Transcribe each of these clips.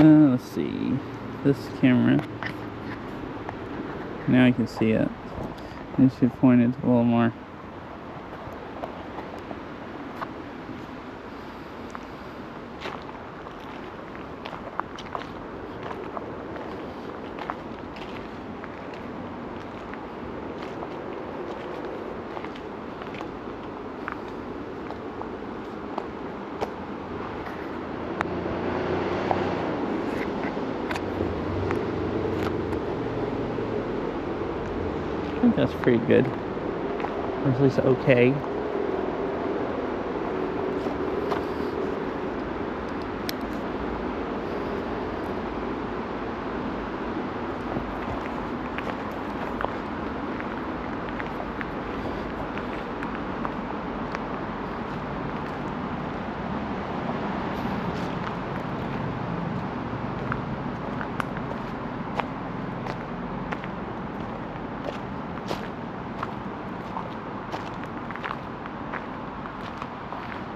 Let's see. This camera. Now you can see it. It should point it a little more. I think that's pretty good. Or at least okay.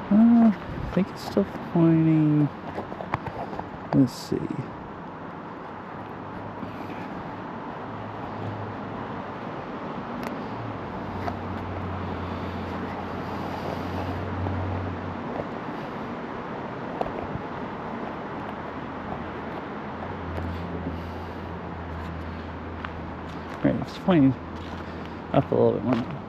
I think it's still pointing. Let's see. Right, it's pointing up a little bit more now.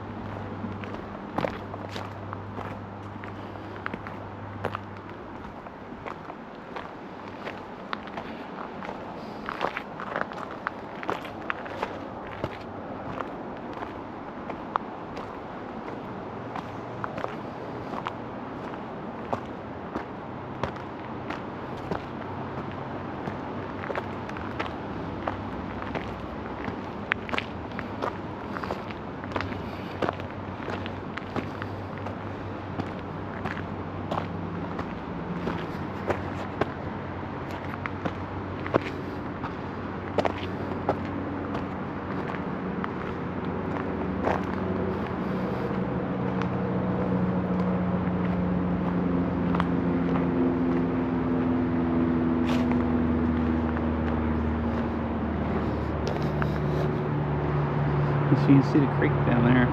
So you can see the creek down there.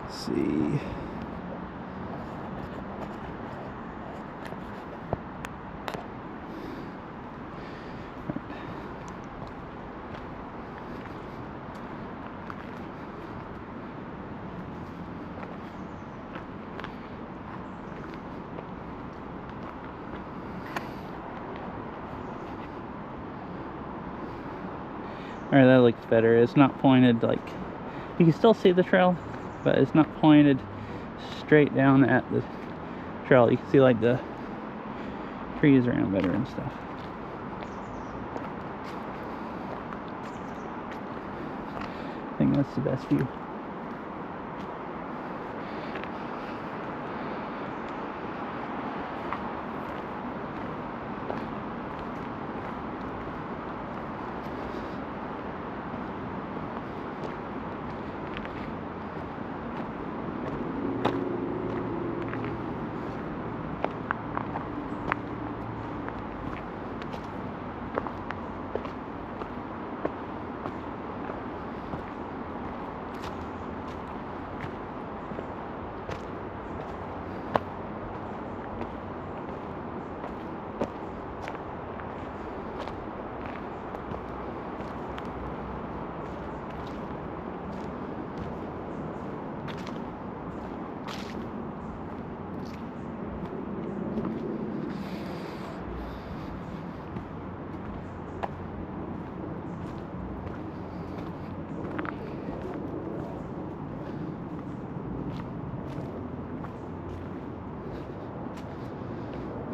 See. Alright, that looks better. It's not pointed like, you can still see the trail, but it's not pointed straight down at the trail. You can see like the trees around better and stuff. I think that's the best view.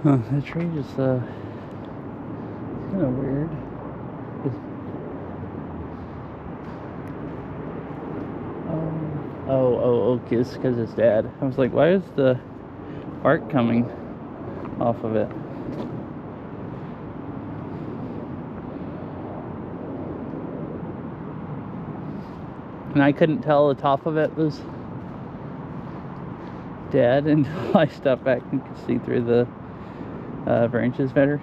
The tree just kind of weird. Okay, it's because it's dead. I was like, why is the bark coming off of it? And I couldn't tell the top of it was dead until I stepped back and could see through the branches better.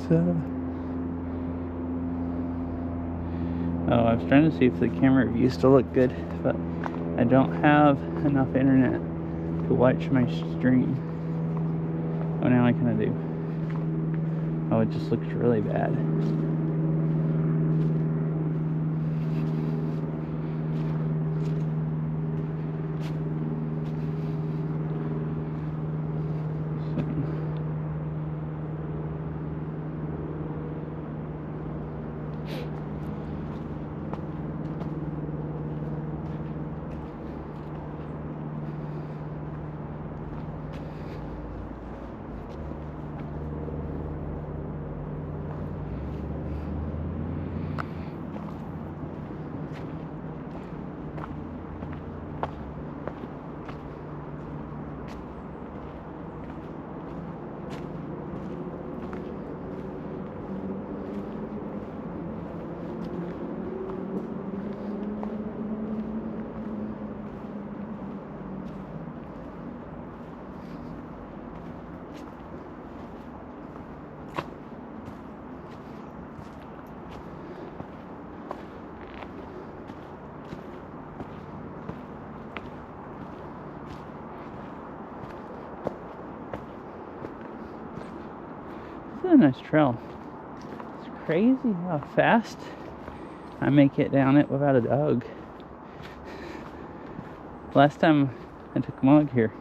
Oh, I was trying to see if the camera view still looked good, but I don't have enough internet to watch my stream. Oh, now I kind of do. Oh, it just looks really bad. This is a nice trail. It's crazy how fast I make it down it without a dog. Last time I took Mug here,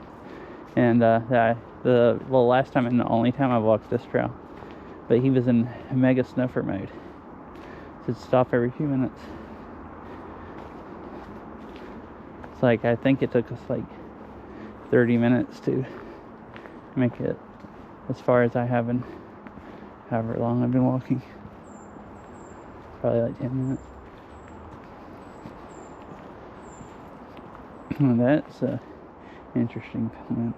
and last time and the only time I walked this trail, but he was in mega snuffer mode, so it'd stop every few minutes. It's like, I think it took us like 30 minutes to make it as far as I have in however long I've been walking. Probably like 10 minutes. Well, that's an interesting comment.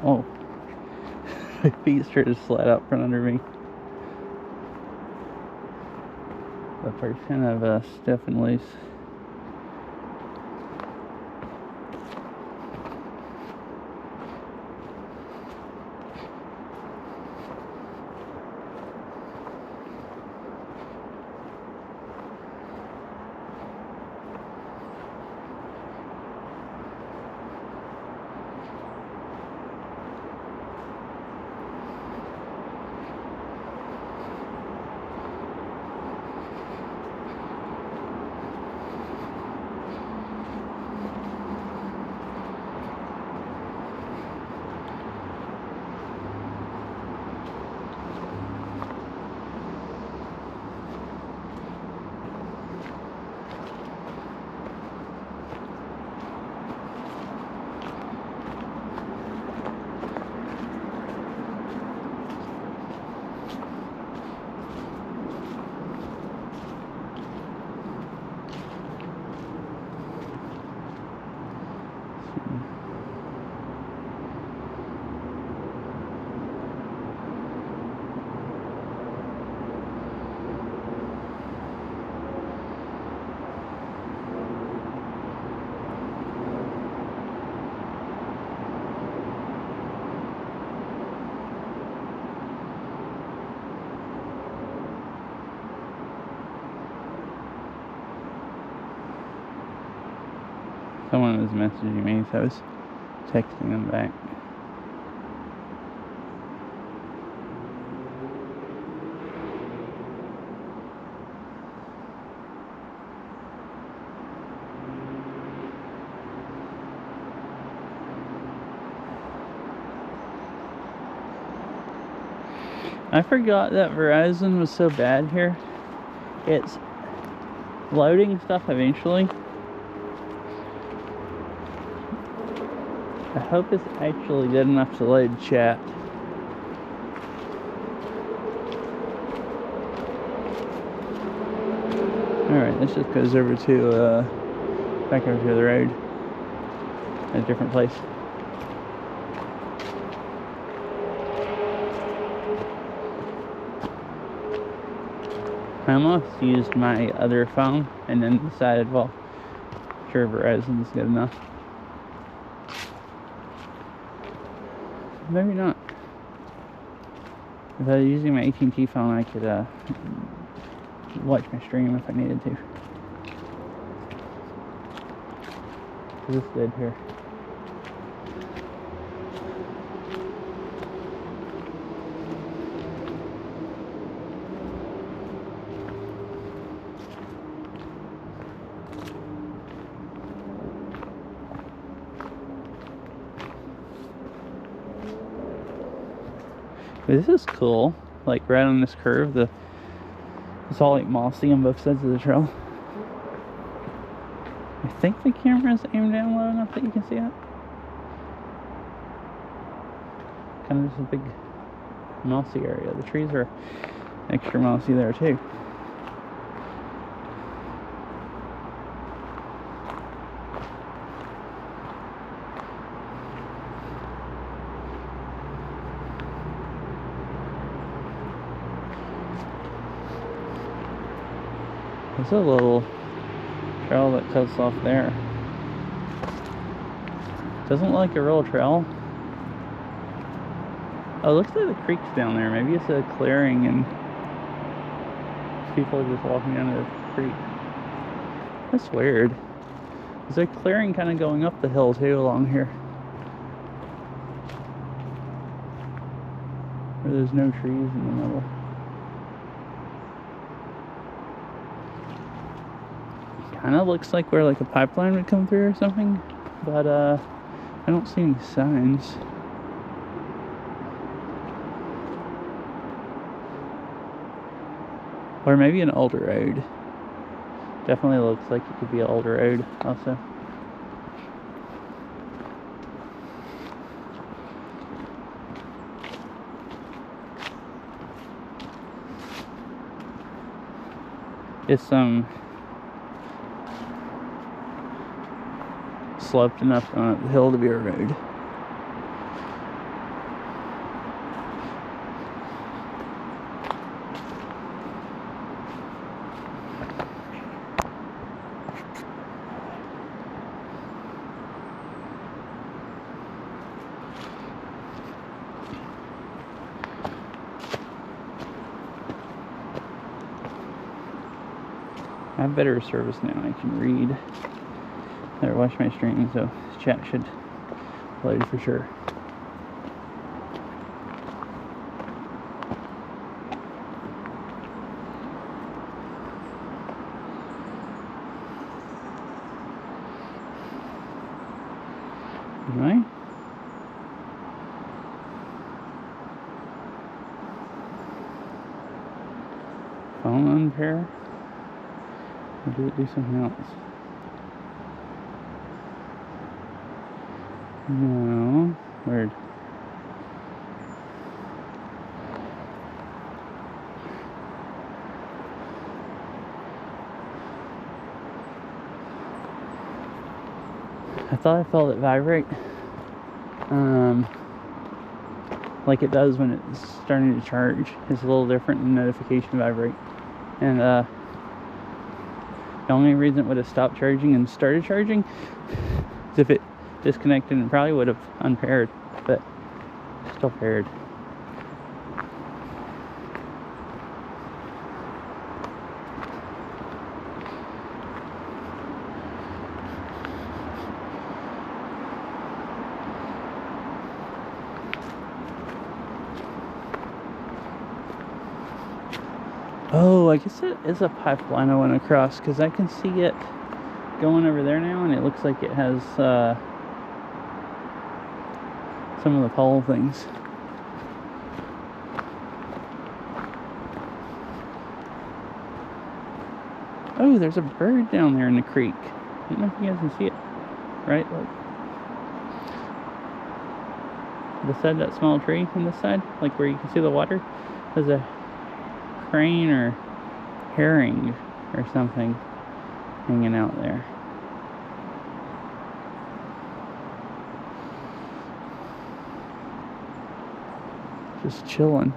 Oh, my feet started to slide out from under me. The part's kind of stiff and loose. Someone was messaging me, so I was texting them back. I forgot that Verizon was so bad here. It's loading stuff eventually. I hope it's actually good enough to load chat. Alright, this just goes over to, back over to the road. A different place. I almost used my other phone and then decided, well, sure, Verizon's good enough. Maybe not. If I was using my AT&T phone, I could watch my stream if I needed to. This is dead here. This is cool. Like right on this curve, it's all like mossy on both sides of the trail. I think the camera's aimed down low enough that you can see it. Kind of just a big mossy area. The trees are extra mossy there too. There's a little trail that cuts off there. Doesn't look like a real trail. Oh, it looks like the creek's down there. Maybe it's a clearing and people are just walking down the creek. That's weird. There's a clearing kind of going up the hill too along here, where there's no trees in the middle. Kind of looks like where like a pipeline would come through or something, but I don't see any signs. Or maybe an older road. Definitely looks like it could be an older road also. It's sloped enough on the hill to be a road. I have better service now. I can read or watch my stream, so chat should load for sure. Right? Phone unpair? Or did it do something else? No. Weird. I thought I felt it vibrate. Like it does when it's starting to charge. It's a little different than notification vibrate. And the only reason it would have stopped charging and started charging is if it disconnected and probably would have unpaired, but still paired. Oh, I guess it is a pipeline I went across, because I can see it going over there now, and it looks like it has some of the pole things. Oh, there's a bird down there in the creek. I don't know if you guys can see it. Right, look. Beside that small tree on this side, like where you can see the water, there's a crane or herring or something hanging out there. Just chilling.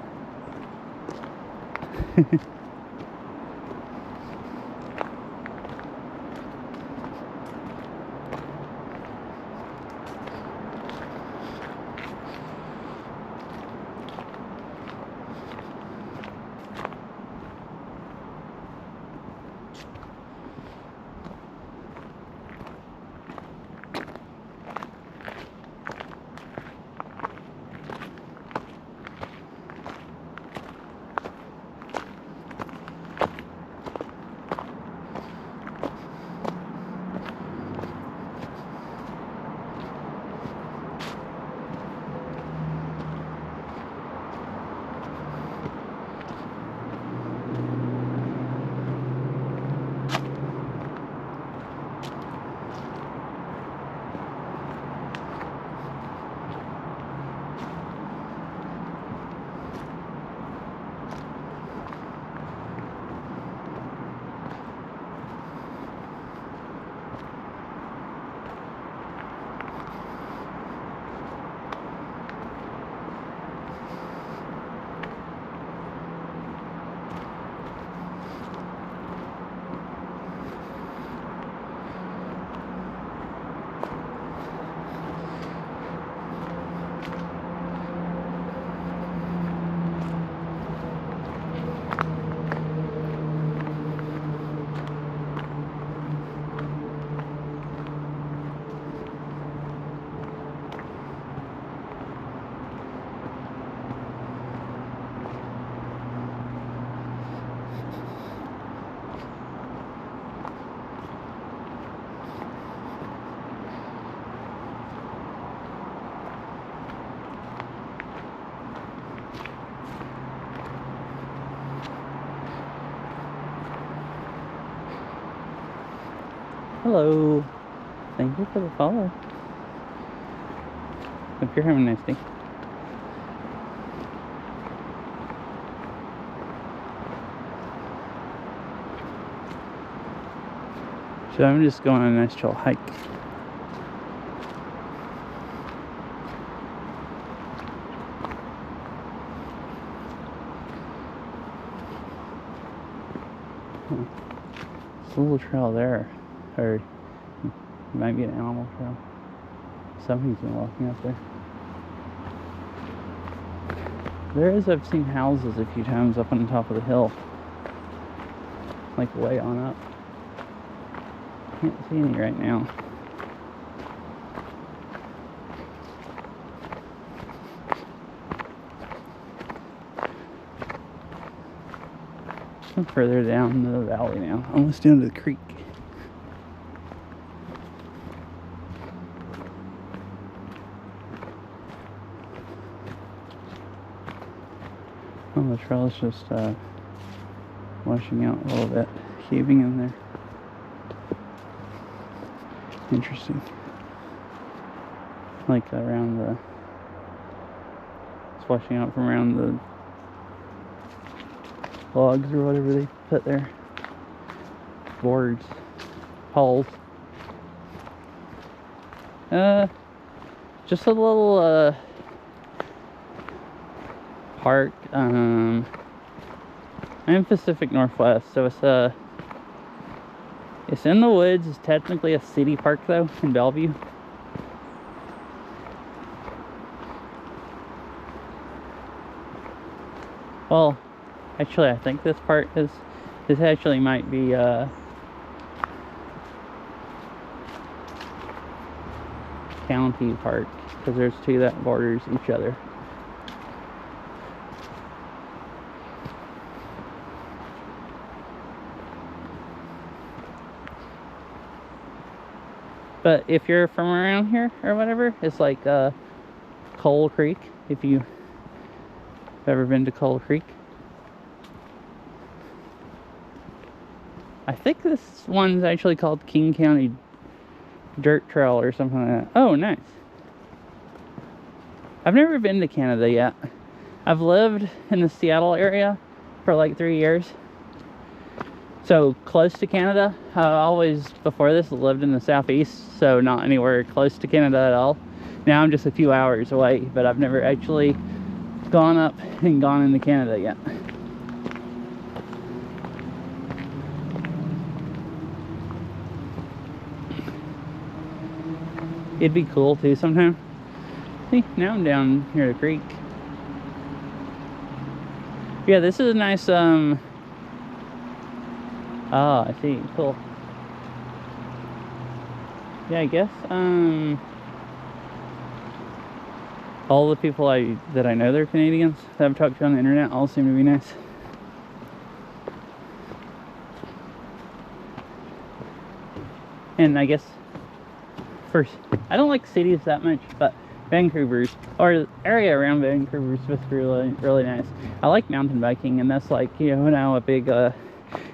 Hello. Thank you for the follow. Hope you're having a nice day. So I'm just going on a nice chill hike. There's a little trail there, or it might be an animal trail. Somebody's been walking up there. I've seen houses a few times up on the top of the hill, like way on up. Can't see any right now. I'm further down the valley now, almost down to the creek. Oh, the trail is just washing out a little bit, caving in there. Interesting. Like around the, it's washing out from around the logs or whatever they put there. Boards, poles. Just a little park. I'm in Pacific Northwest, so it's in the woods. It's technically a city park though, in Bellevue. Well, actually I think this actually might be county park, because there's two that borders each other. But if you're from around here or whatever, it's like Coal Creek, if you've ever been to Coal Creek. I think this one's actually called King County Dirt Trail or something like that. Oh, nice. I've never been to Canada yet. I've lived in the Seattle area for like 3 years. So close to Canada. I always, before this, lived in the southeast, so not anywhere close to Canada at all. Now I'm just a few hours away, but I've never actually gone up and gone into Canada yet. It'd be cool too sometime. See, now I'm down here at the creek. Yeah, this is a nice, oh, I see, cool. Yeah, I guess, all the people that I know they're Canadians that I've talked to on the internet all seem to be nice. And I guess, first, I don't like cities that much, but Vancouver's, or the area around Vancouver is just really, really nice. I like mountain biking, and that's like, you know, now a big,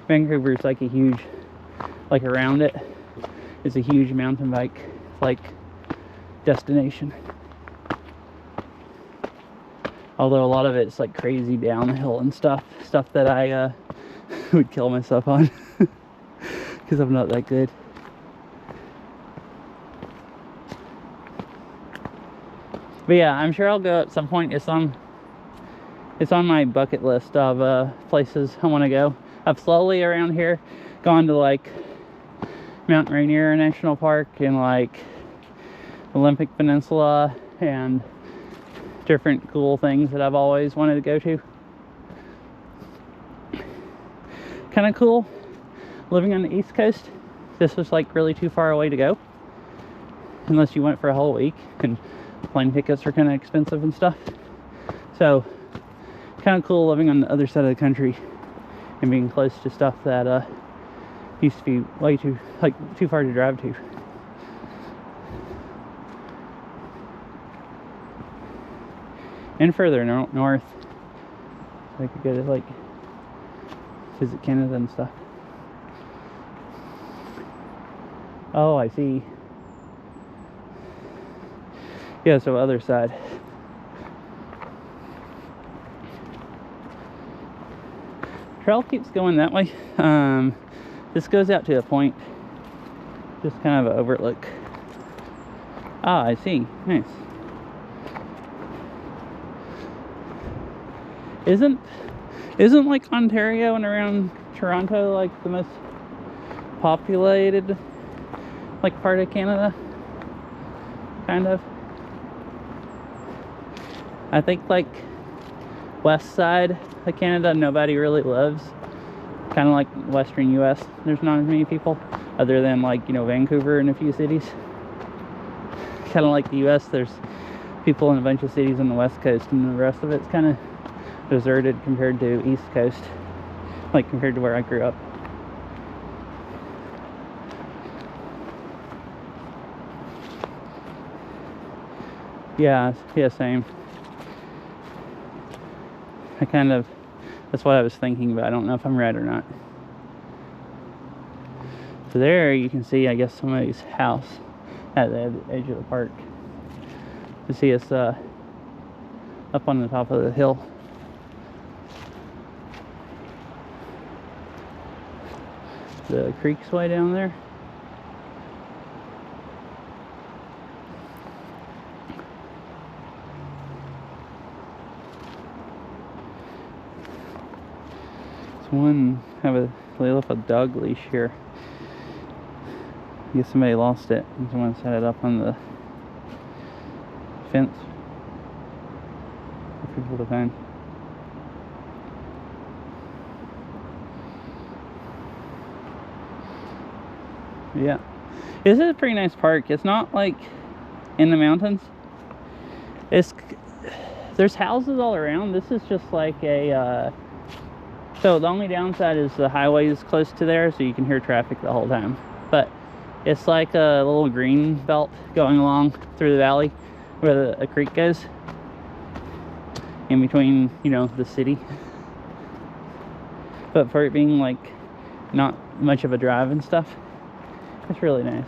Vancouver's like a huge, like around it is a huge mountain bike, like, destination. Although a lot of it's like crazy downhill and stuff that I, would kill myself on, because I'm not that good. But yeah, I'm sure I'll go at some point. It's on my bucket list of places I want to go. I've slowly around here gone to like Mount Rainier National Park and like Olympic Peninsula and different cool things that I've always wanted to go to. Kind of cool living on the East Coast. This was like really too far away to go, unless you went for a whole week, and plane tickets are kind of expensive and stuff. So kind of cool living on the other side of the country and being close to stuff that used to be way too far to drive to. And further north, so I could go to like visit Canada and stuff. Oh, I see. Yeah, so other side. Trail keeps going that way. This goes out to a point, just kind of an overlook. Ah, I see. Nice. Isn't like Ontario and around Toronto like the most populated like part of Canada? Kind of. I think like west side of Canada nobody really lives. Kind of like western US, there's not as many people other than like, you know, Vancouver and a few cities. Kind of like the US, there's people in a bunch of cities on the west coast, and the rest of it's kind of deserted compared to East Coast, like compared to where I grew up. Yeah, same. That's what I was thinking, but I don't know if I'm right or not. So there you can see, I guess, somebody's house at the edge of the park. You see us up on the top of the hill. The creek's way down there. They left a dog leash here. I guess somebody lost it and someone set it up on the fence for people to find. Yeah, this is a pretty nice park. It's not like in the mountains. There's houses all around. This is just like a so the only downside is the highway is close to there, so you can hear traffic the whole time. But It's like a little green belt going along through the valley where a creek goes in between, you know, the city. But for it being like not much of a drive and stuff, it's really nice.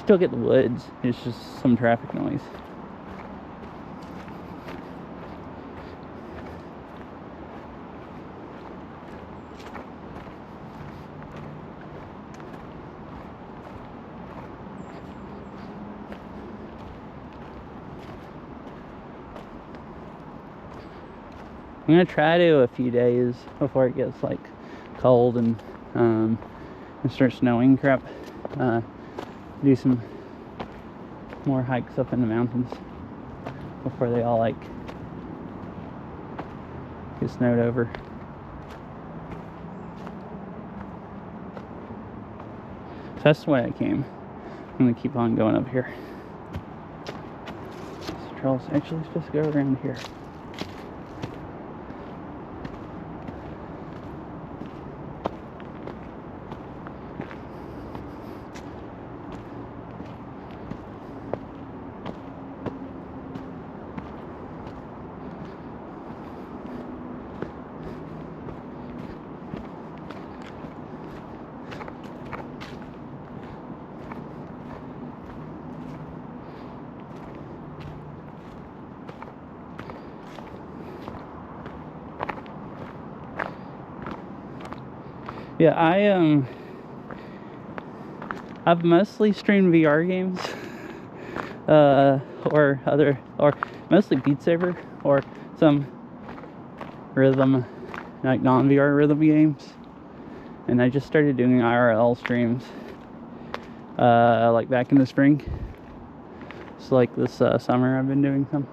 Still get the woods, it's just some traffic noise. I'm gonna try to a few days before it gets like cold and starts snowing crap. Do some more hikes up in the mountains before they all like get snowed over. So that's the way I came. I'm gonna keep on going up here. This trail's actually supposed to go around here. Yeah, I've mostly streamed VR games, or mostly Beat Saber, or some rhythm, like non-VR rhythm games. And I just started doing IRL streams, like back in the spring. So like this summer I've been doing some.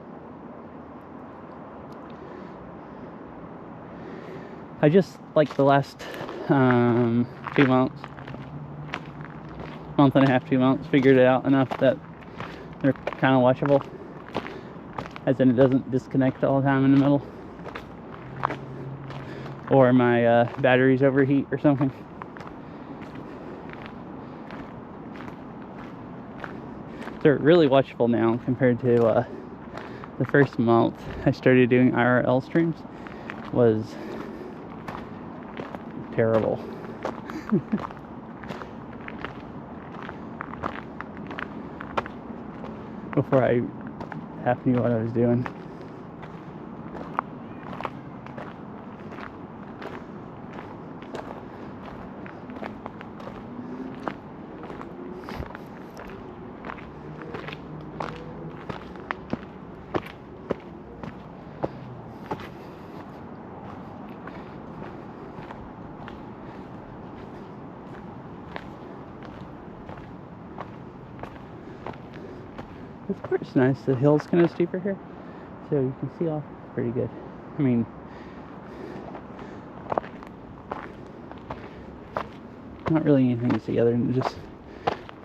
I just, like the last 2 months, month and a half, 2 months, figured it out enough that they're kind of watchable, as in it doesn't disconnect all the time in the middle, or my batteries overheat or something. They're really watchable now compared to the first month I started doing IRL streams. Was terrible. Before I half knew what I was doing. This part's nice. The hill's kind of steeper here, so you can see off pretty good. I mean, not really anything to see other than just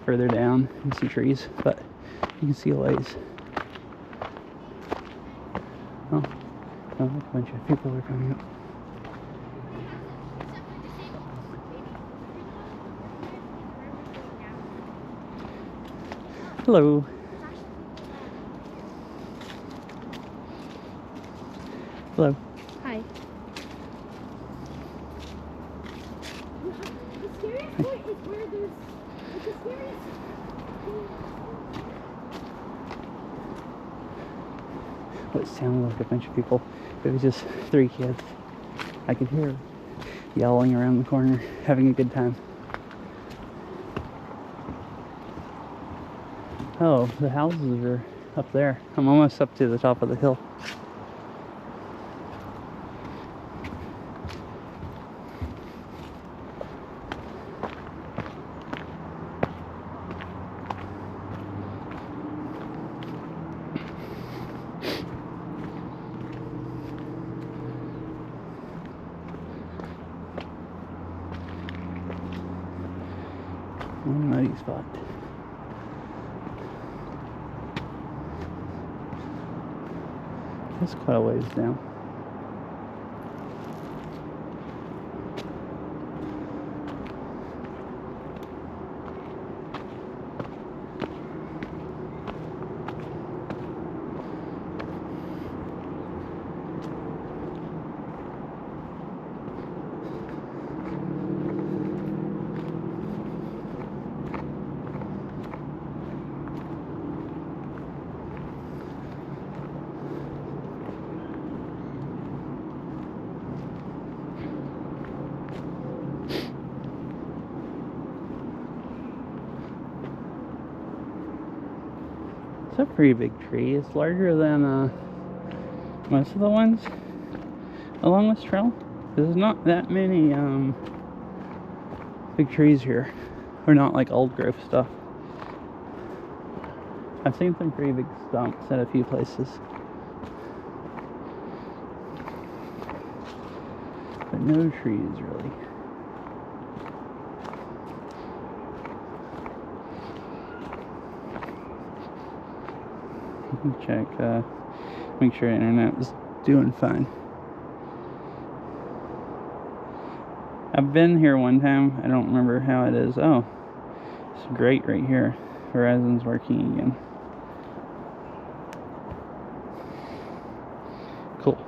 further down you see trees, but you can see a ways. Oh, a bunch of people are coming up. Hello. Hello. Hi. The scariest part is where there's like the scariest. What sounded like a bunch of people. It was just 3 kids. I could hear yelling around the corner, having a good time. Oh, the houses are up there. I'm almost up to the top of the hill. Muddy spot. That's quite a ways down. a pretty big tree. It's larger than most of the ones along this trail. There's not that many big trees here, or not like old growth stuff. I've seen some pretty big stumps at a few places, but no trees really. Let me check, make sure internet is doing fine. I've been here one time. I don't remember how it is. Oh, it's great right here. Verizon's working again. Cool.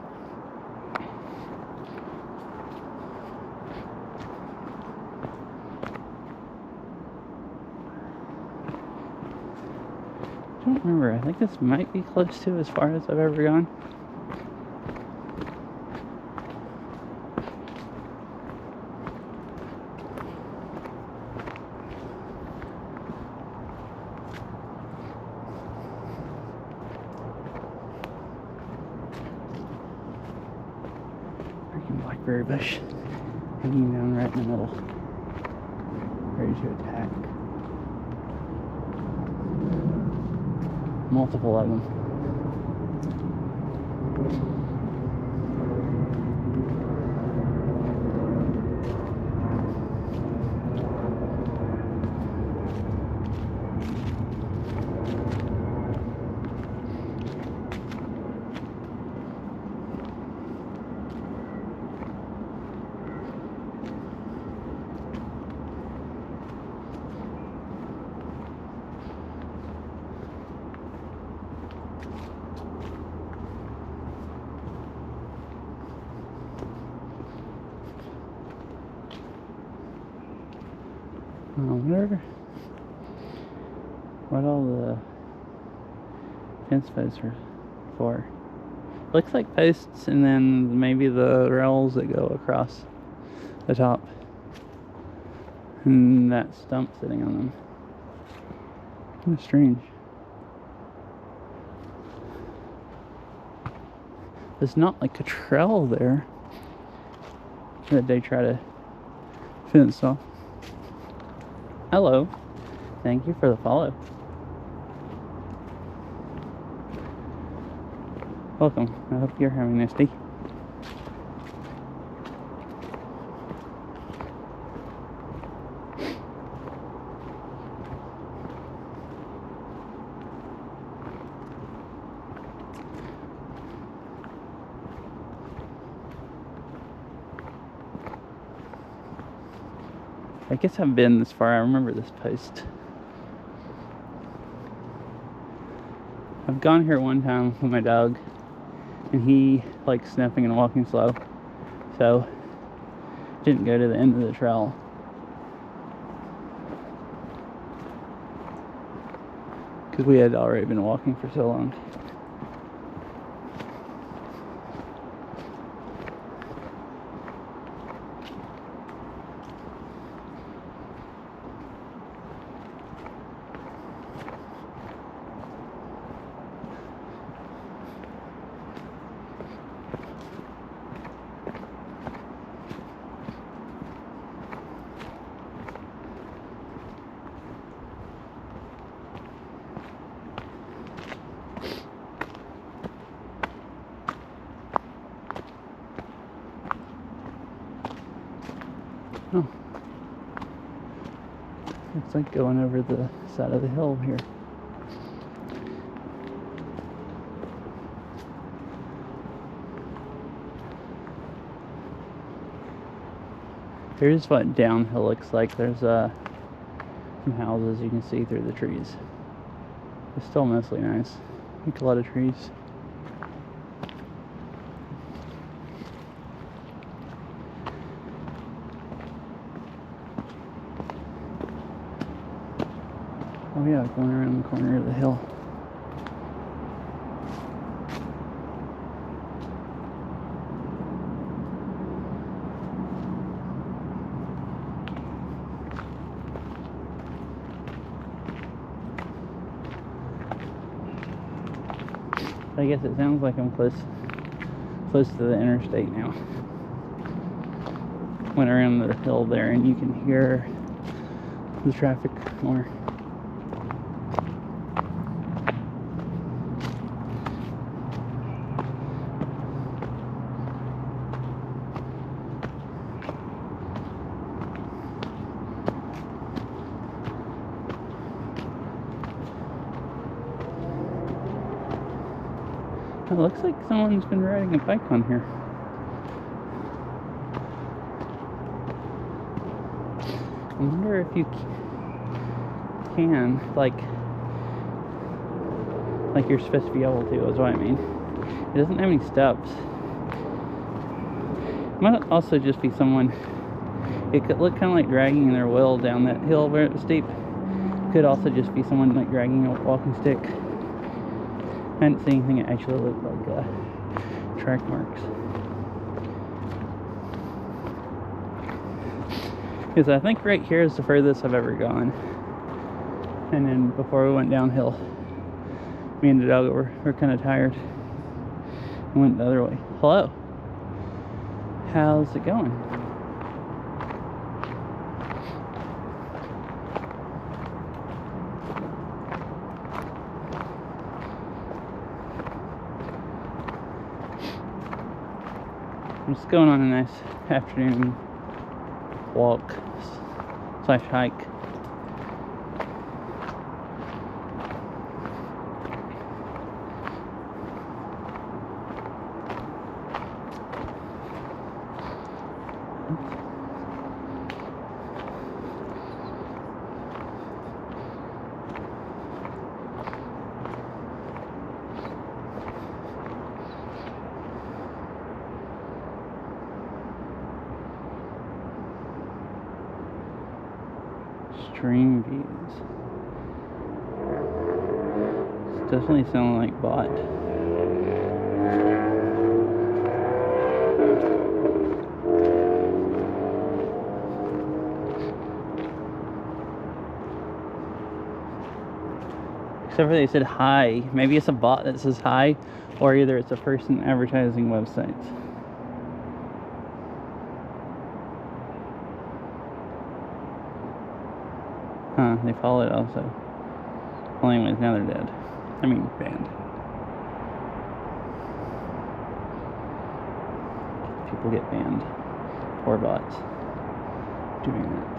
I don't remember. I think this might be close to as far as I've ever gone. Blackberry bush hanging down right in the middle, ready to attack. Multiple of them. I wonder what all the fence posts are for. Looks like posts and then maybe the rails that go across the top. And that stump sitting on them. Kind of strange. There's not like a trail there that they try to fence off. Hello. Thank you for the follow. Welcome. I hope you're having a nice day. I guess I've been this far. I remember this post. I've gone here one time with my dog, and he likes sniffing and walking slow, so didn't go to the end of the trail. Because we had already been walking for so long. Oh. Looks like going over the side of the hill here. Here's what downhill looks like. There's some houses you can see through the trees. It's still mostly nice. Like a lot of trees. Oh yeah, going around the corner of the hill. I guess it sounds like I'm close to the interstate now. Went around the hill there and you can hear the traffic more. It looks like someone's been riding a bike on here. I wonder if you can, like you're supposed to be able to, is what I mean. It doesn't have any steps. It might also just be someone, it could look kind of like dragging their wheel down that hill where it was steep. Could also just be someone like dragging a walking stick. I didn't see anything that actually looked like track marks. Because I think right here is the furthest I've ever gone. And then before we went downhill, me and the dog were kind of tired. We went the other way. Hello. How's it going? I'm just going on a nice afternoon walk / hike. Stream views. It's definitely sounding like bot. Except for they said hi. Maybe it's a bot that says hi, or either it's a person advertising websites. Huh, they followed also. Well, anyways, now they're dead. I mean, banned. People get banned. Or bots doing that.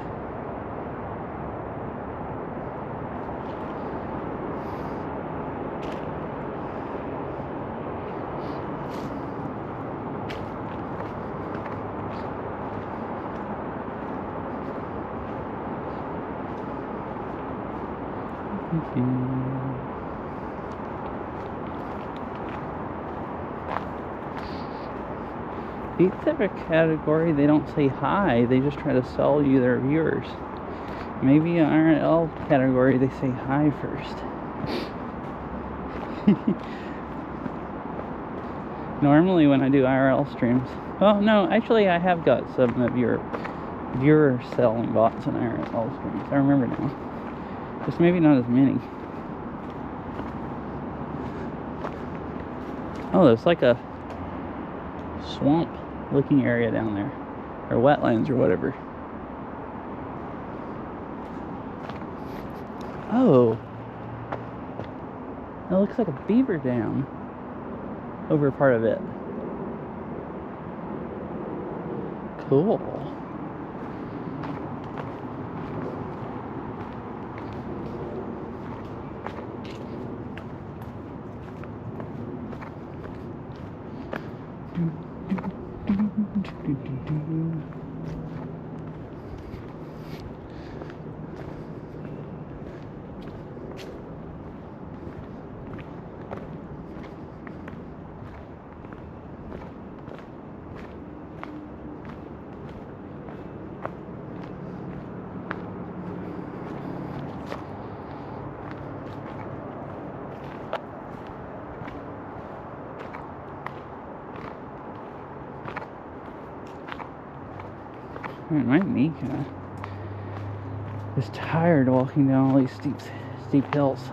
These type of category, they don't say hi, they just try to sell you their viewers. Maybe an IRL category, they say hi first. Normally when I do IRL streams, well, no, actually I have got some viewer selling bots in IRL streams. I remember now. Just maybe not as many. Oh, there's like a swamp looking area down there, or wetlands or whatever. Oh, that looks like a beaver dam over part of it. Cool. Man, my knee kind of is tired walking down all these steep hills.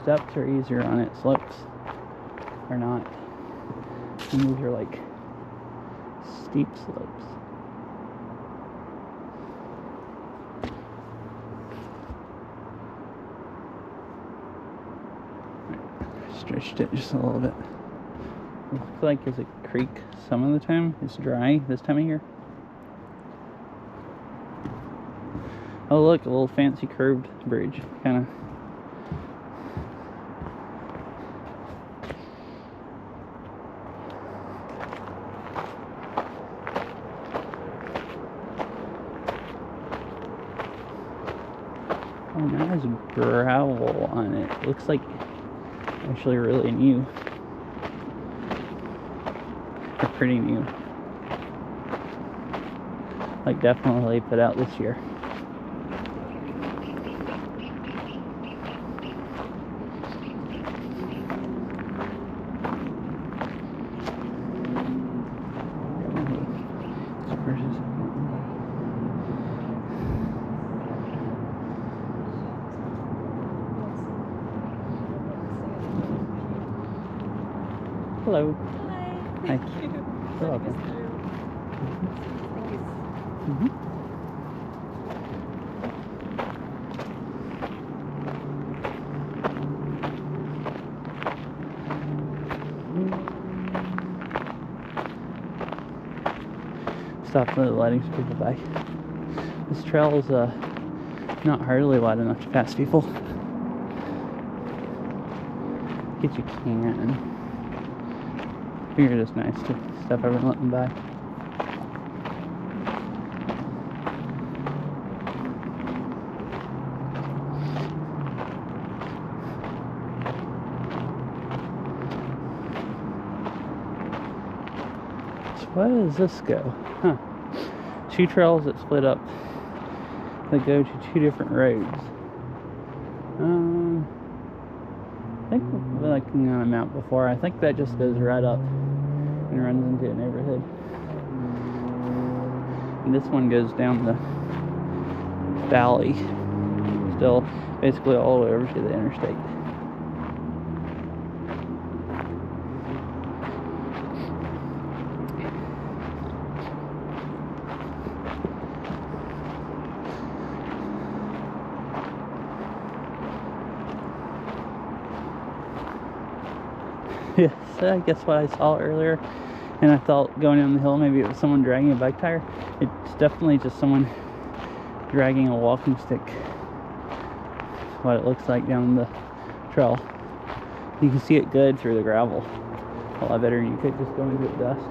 steps are easier on it, slopes are not. And these are like steep slopes. Stretched it just a little bit. It looks like it's a creek some of the time. It's dry this time of year. Oh look, a little fancy curved bridge, kind of. Oh, now there's gravel on it. Looks like actually really new. Or pretty new. Like definitely put out this year. Hello. Hi. Hi. Thank you. You're welcome. Mm-hmm. Stop letting some people by. This trail is not hardly wide enough to pass people. Get you can. Figured it's nice to step over and let them by. So where does this go? Huh. Two trails that split up that go to two different roads. I think looking on a map before, I think that just goes right up and runs into a neighborhood. And this one goes down the valley, still basically all the way over to the interstate. Yes, I guess what I saw earlier, and I thought going down the hill maybe it was someone dragging a bike tire. It's definitely just someone dragging a walking stick. What it looks like down the trail. You can see it good through the gravel. A lot better than you could just go into the dust.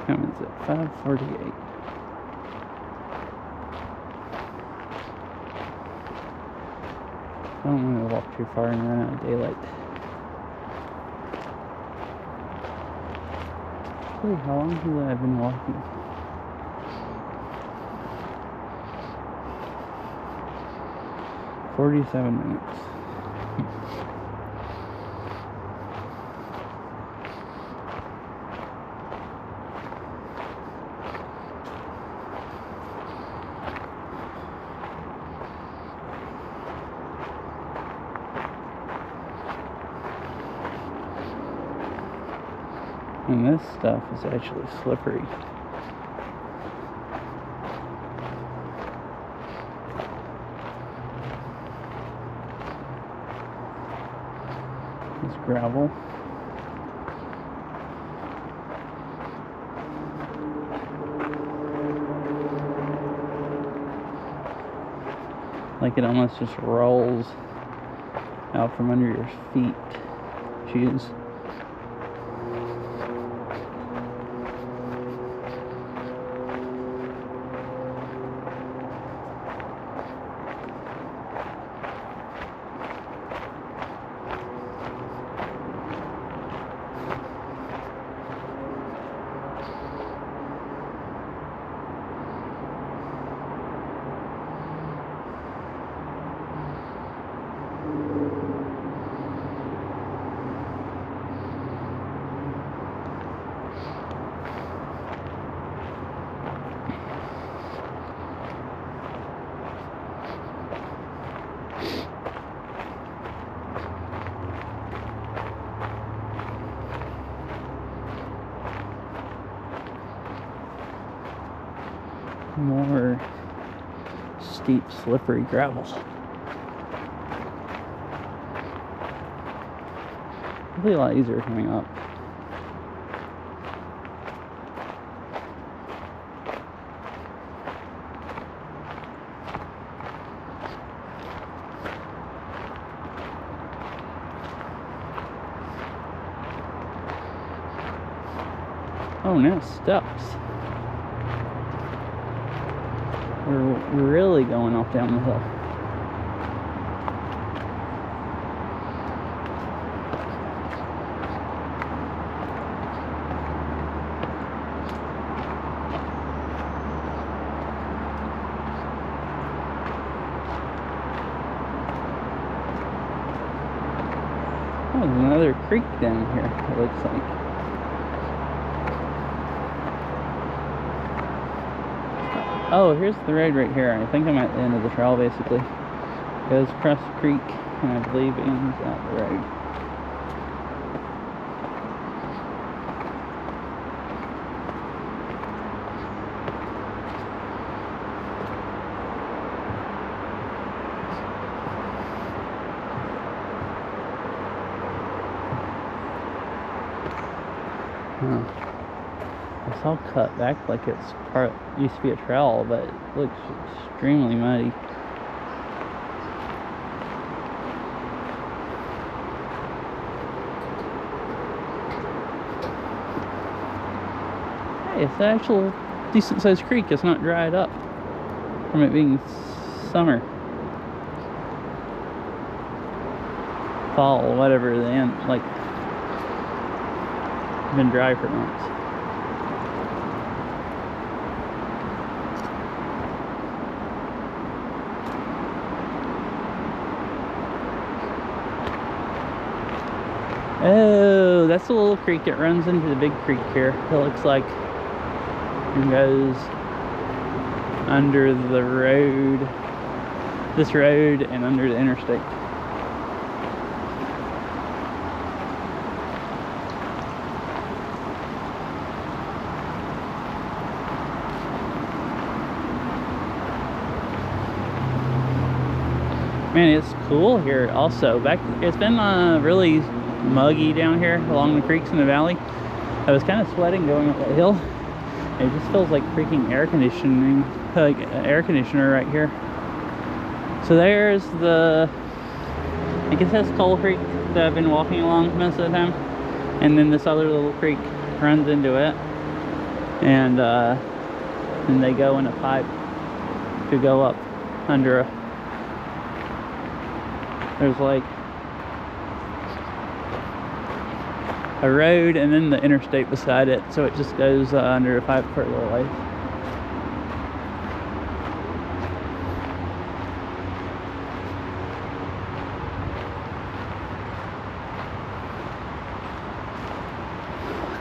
Time is at 5:48. I don't want to walk too far and run out of daylight. Hey, how long have I been walking? "47 minutes. And this stuff is actually slippery. It's gravel. Like it almost just rolls out from under your feet, shoes. More steep, slippery gravel. It'll be a lot easier coming up. Oh, now steps. We're really going off down the hill. Oh, there's another creek down here, it looks like. Oh, here's the road right here. I think I'm at the end of the trail, basically. It goes across the creek, and I believe ends at the road. It's all cut back like it's used to be a trail, but it looks extremely muddy. Hey, it's an actual decent sized creek. It's not dried up from it being summer, fall, whatever. The end, like, been dry for months. Oh, that's a little creek. It runs into the big creek here. It looks like it goes under the road, this road, and under the interstate. Man, it's cool here also. It's been really muggy down here along the creeks in the valley. I was kind of sweating going up that hill. It just feels like freaking air conditioning, like an air conditioner right here. So there's the, I guess that's Coal Creek that I've been walking along most of the time. And then this other little creek runs into it. And they go in a pipe to go up under a, there's like a road and then the interstate beside it, so it just goes under a pipe for a little ways.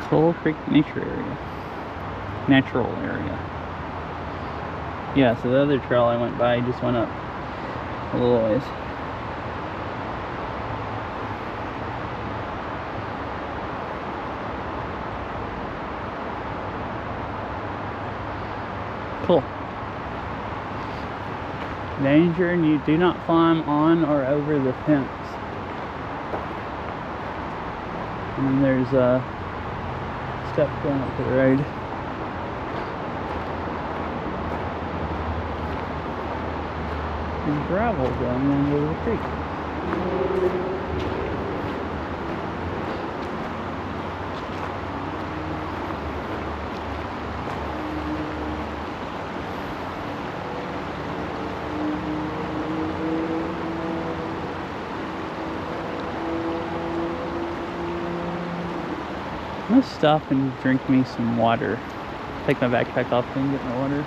Coal Creek natural area. Yeah, so the other trail I went by just went up a little ways. Cool. Danger, and you do not climb on or over the fence. And then there's a step going up to the road. And gravel going under the creek. I'm gonna stop and drink me some water. Take my backpack off and get my water.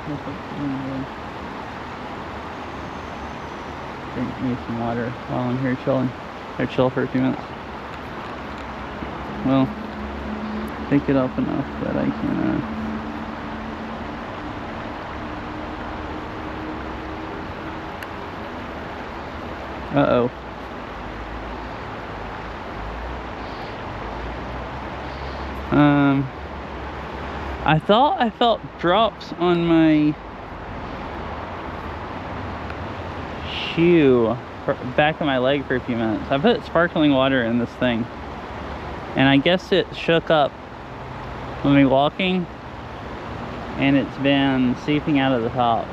Drink me some water while I'm here chilling. Or chill for a few minutes. Well, pick it up enough that I can uh-oh. I thought I felt drops on my chew back of my leg for a few minutes. I put sparkling water in this thing, and I guess it shook up when we walking, and it's been seeping out of the top.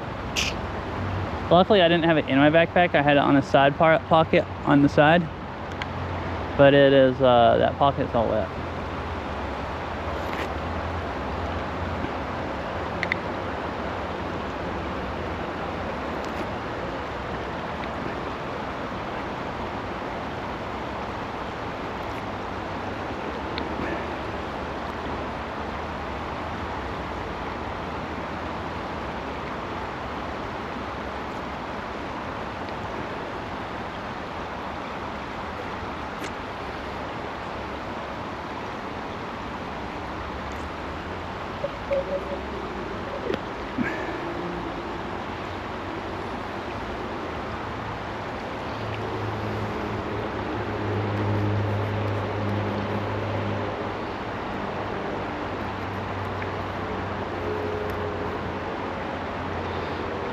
Luckily, I didn't have it in my backpack. I had it on a side pocket on the side, but it is that pocket's all wet.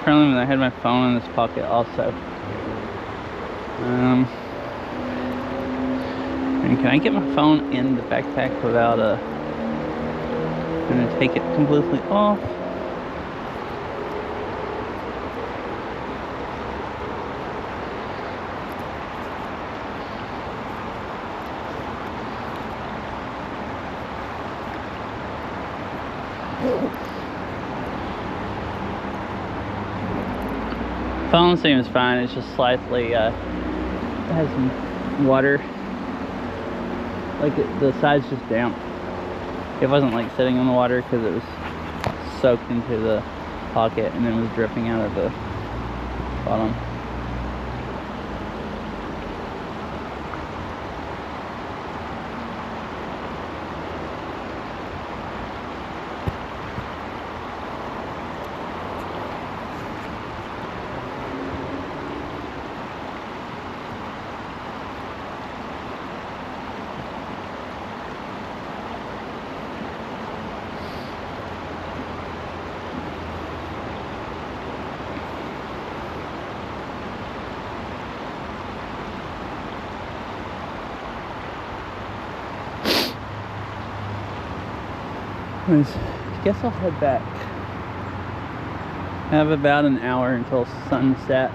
Apparently, I had my phone in this pocket also. And can I get my phone in the backpack without I'm gonna take it completely off. Phone seems fine. It's just slightly it has some water. Like the side's just damp. It wasn't like sitting in the water because it was soaked into the pocket and then was dripping out of the bottom. I guess I'll head back. I have about an hour until sunset.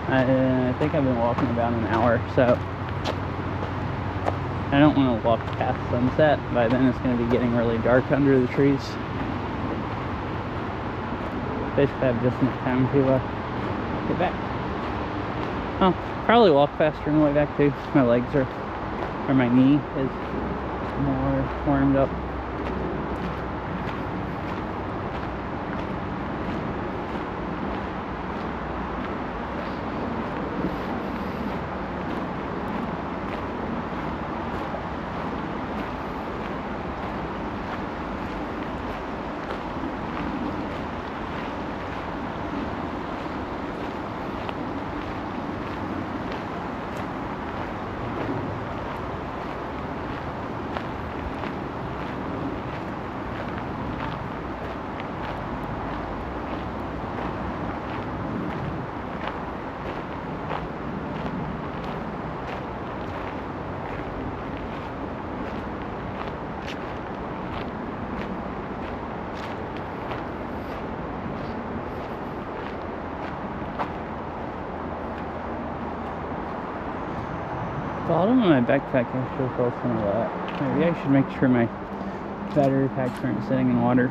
I think I've been walking about an hour, so I don't want to walk past sunset. By then it's going to be getting really dark under the trees. Basically I have just enough time to get back. I'll probably walk faster on the way back too. My legs are, or my knee is more warmed up. Bottom of my backpack actually feels kind of wet. Maybe I should make sure my battery packs aren't sitting in water.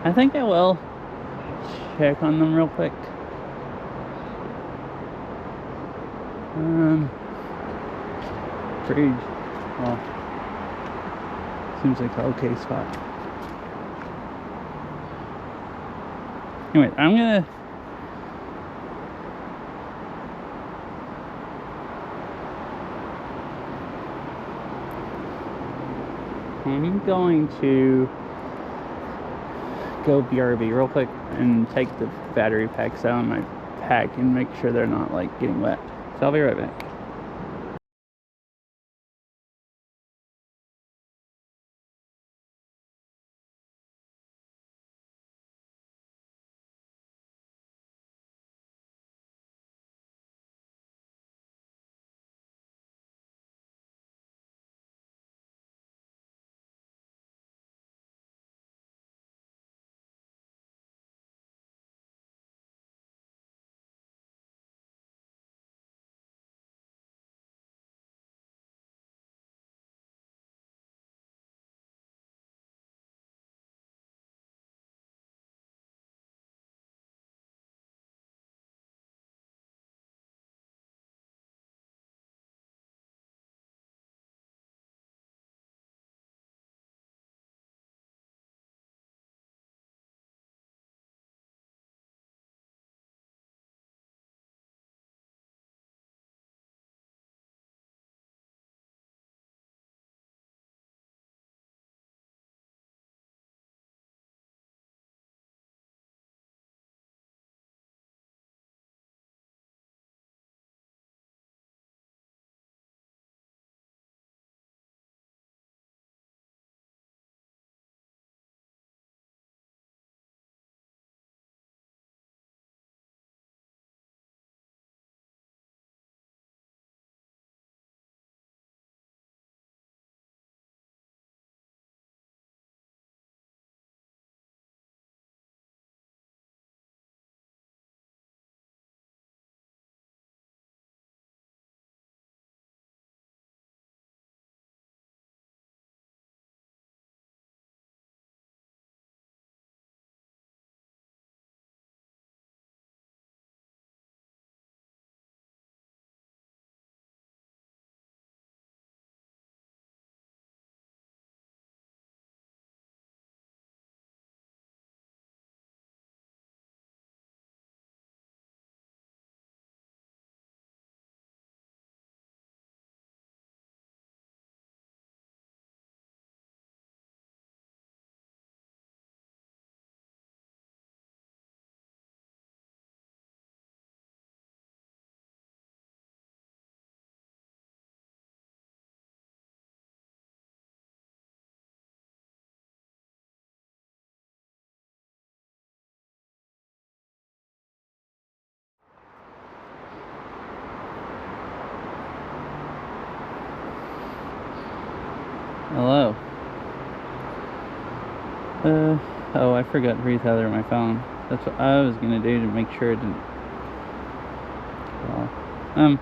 I think I will check on them real quick. Fridge. Well, seems like an okay spot. Anyway, I'm going to go BRB real quick and take the battery packs out of my pack and make sure they're not like getting wet. So I'll be right back. Hello. Oh, I forgot to retether my phone. That's what I was gonna do to make sure it didn't. Well,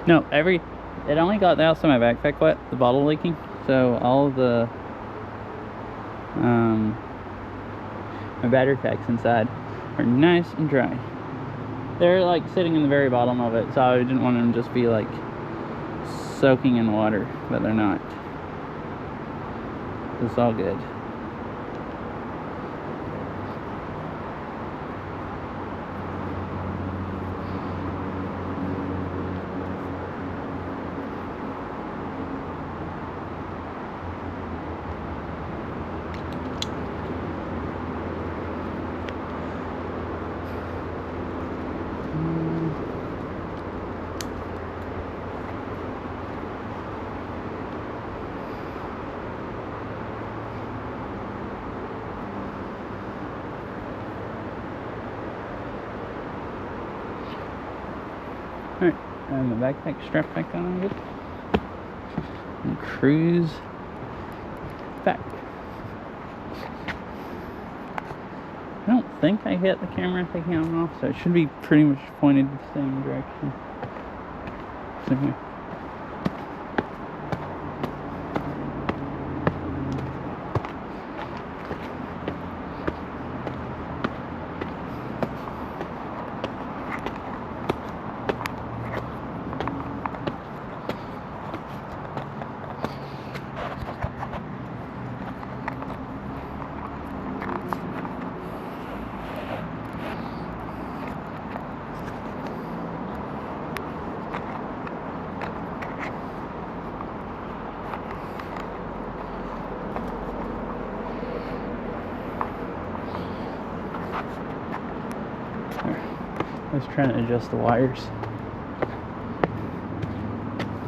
no, it only got the outside of my backpack wet, the bottle leaking. So all of the, my battery packs inside are nice and dry. They're like sitting in the very bottom of it, so I didn't want them to just be like soaking in water, but they're not. It's all good. Alright, and the backpack strapped back on good. And cruise back. I don't think I hit the camera taking it off, so it should be pretty much pointed the same direction. So here. trying to adjust the wires.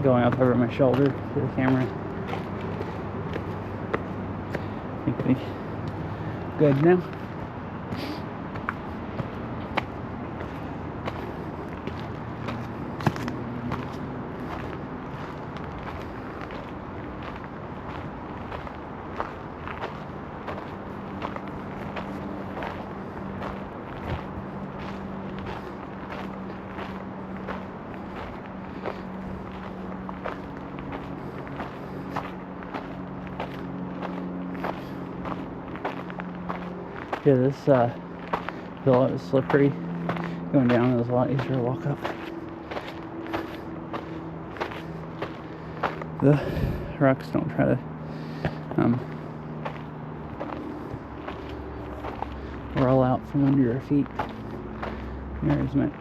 Going up over my shoulder to the camera. I think we good now. Yeah, this is a lot slippery. Going down is a lot easier to walk up. The rocks don't try to roll out from under your feet near as much.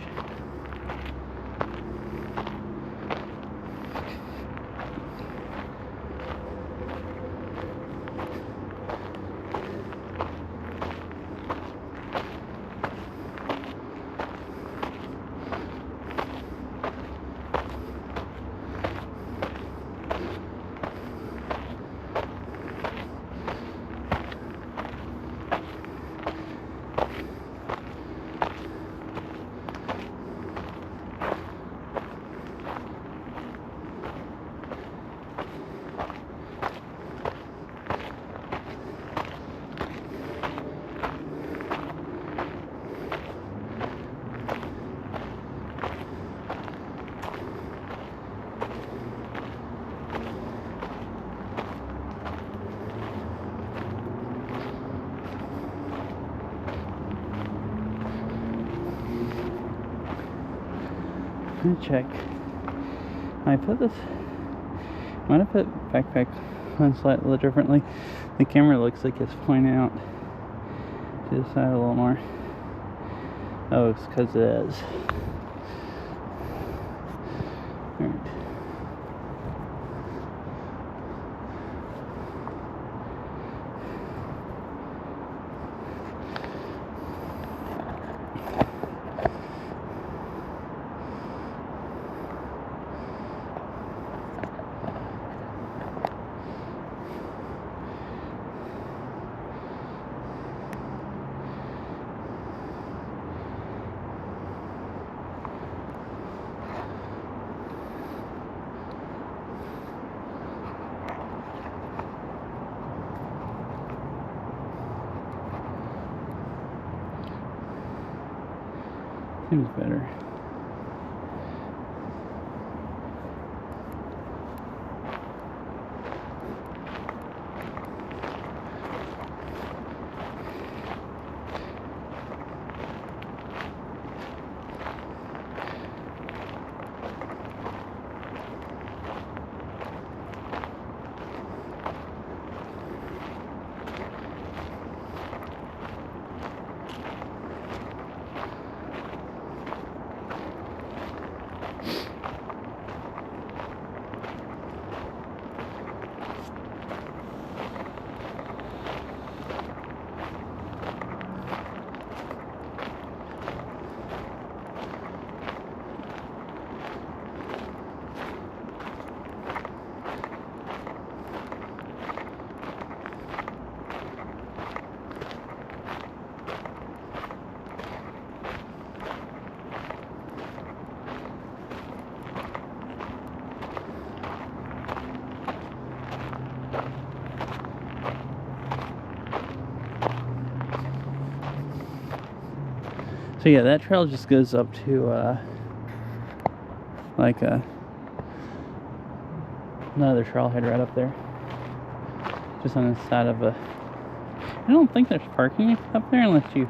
I'm gonna check. I put this. I'm gonna put backpack on slightly differently. The camera looks like it's pointing out to the side a little more. Oh, it's because it is. Alright. Seems better. So yeah, that trail just goes up to like another trailhead right up there, just on the side of a. I don't think there's parking up there unless you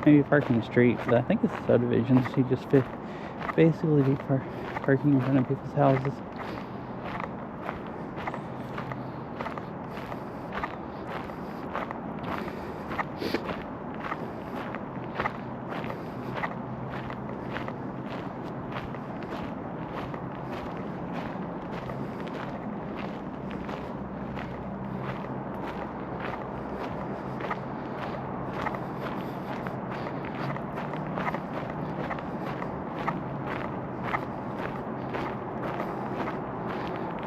maybe park in the street, but I think it's subdivisions. You just basically be parking in front of people's houses.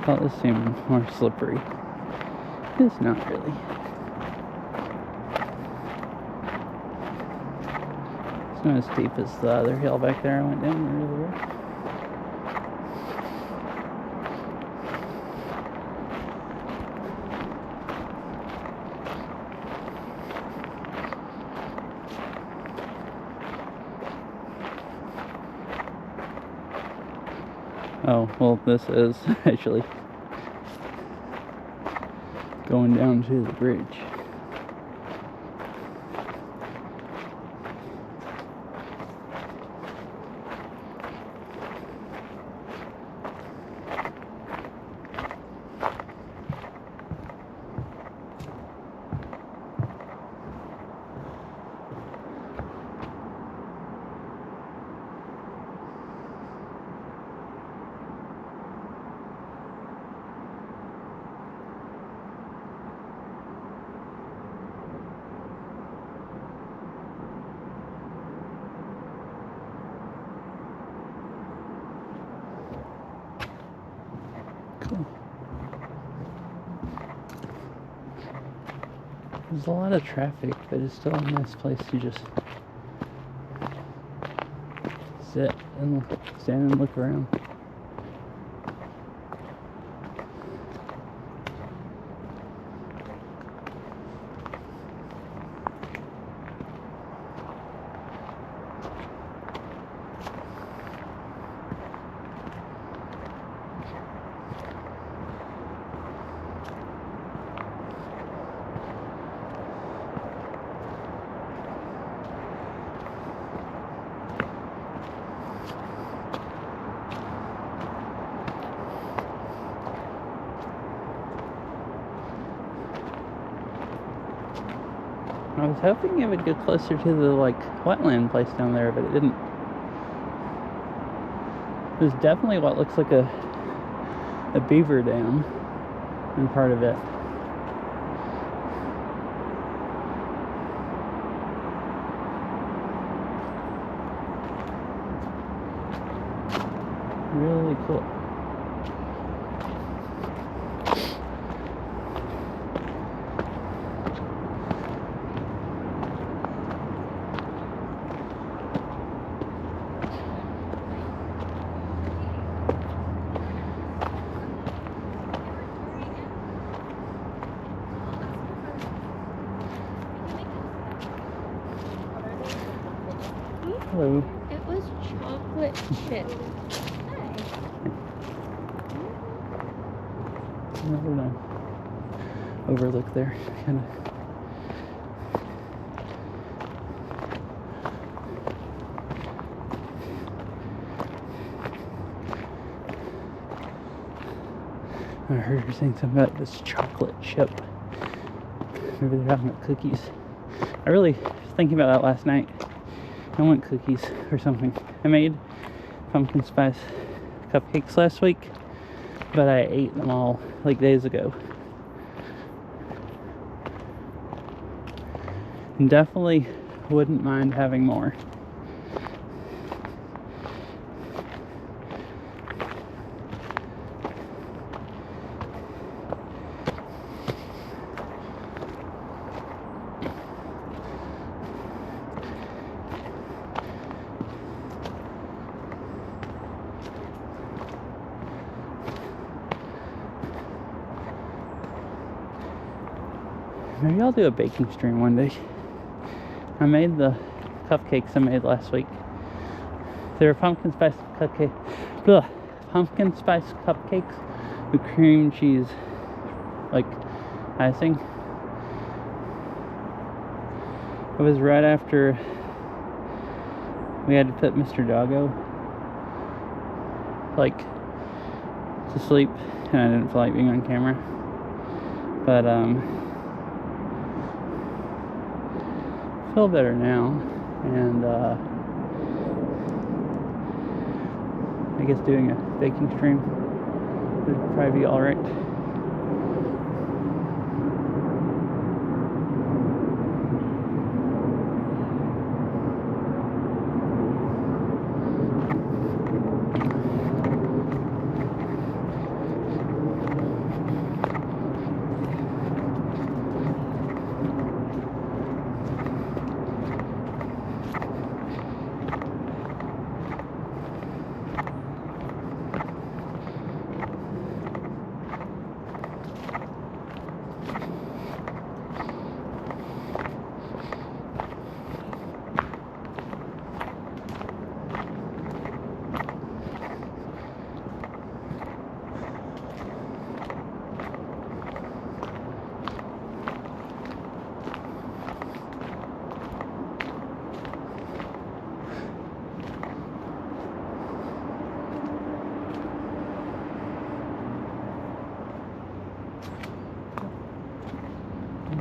thought this seemed more slippery. It's not really. It's not as steep as the other hill back there I went down earlier. Oh, well, this is actually going down to the bridge. Cool. There's a lot of traffic, but it's still a nice place to just sit and stand and look around. I was hoping it would go closer to the wetland place down there, but it didn't. There's definitely what looks like a beaver dam in part of it. Really cool. Hello. It was chocolate chip. Another nice overlook there, kind of. I heard her saying something about this chocolate chip. Maybe they're talking about cookies. I really was thinking about that last night. I want cookies or something. I made pumpkin spice cupcakes last week, but I ate them all days ago. And definitely wouldn't mind having more. Maybe I'll do a baking stream one day. I made the cupcakes I made last week. They were pumpkin spice cupcakes with cream cheese icing. It was right after we had to put Mr. Doggo to sleep, and I didn't feel like being on camera. But feel better now, and I guess doing a baking stream would probably be alright.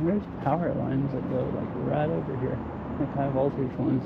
There's power lines that go like right over here, like high voltage ones.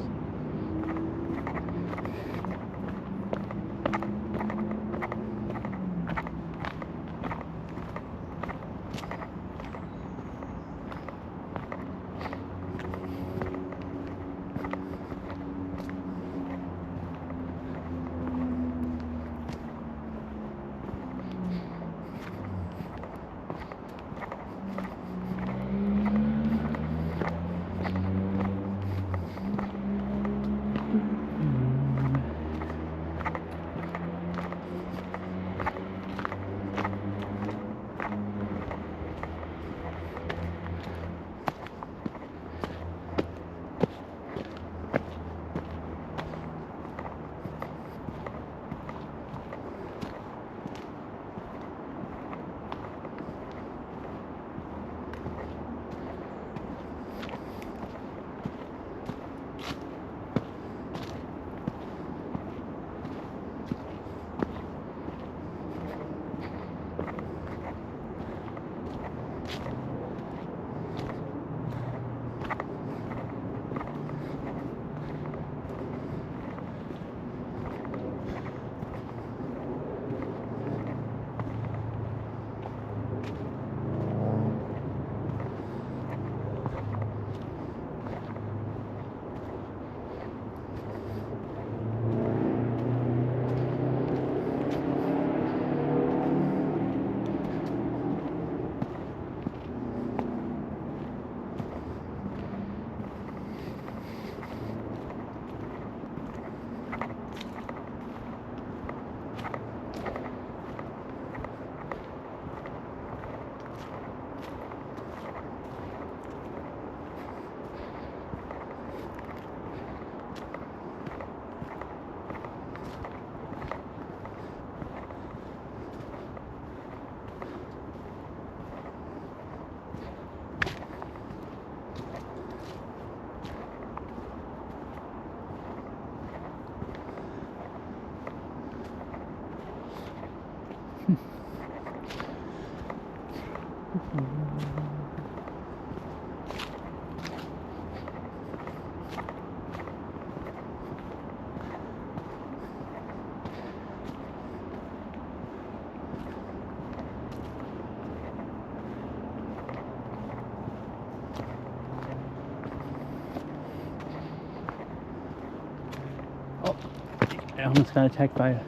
I almost got attacked by a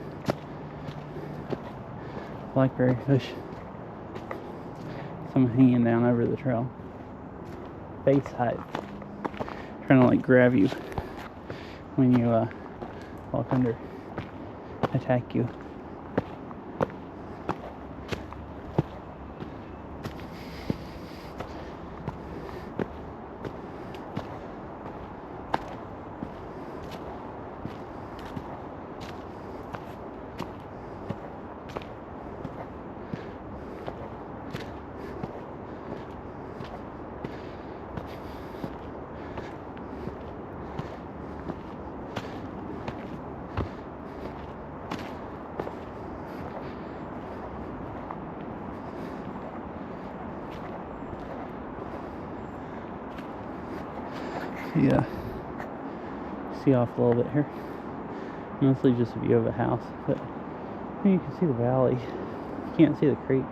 blackberry fish. Someone hanging down over the trail. Face height. Trying to like grab you when you walk under. Attack you. Yeah, see off a little bit here. Mostly just a view of a house, but you can see the valley. You can't see the creek.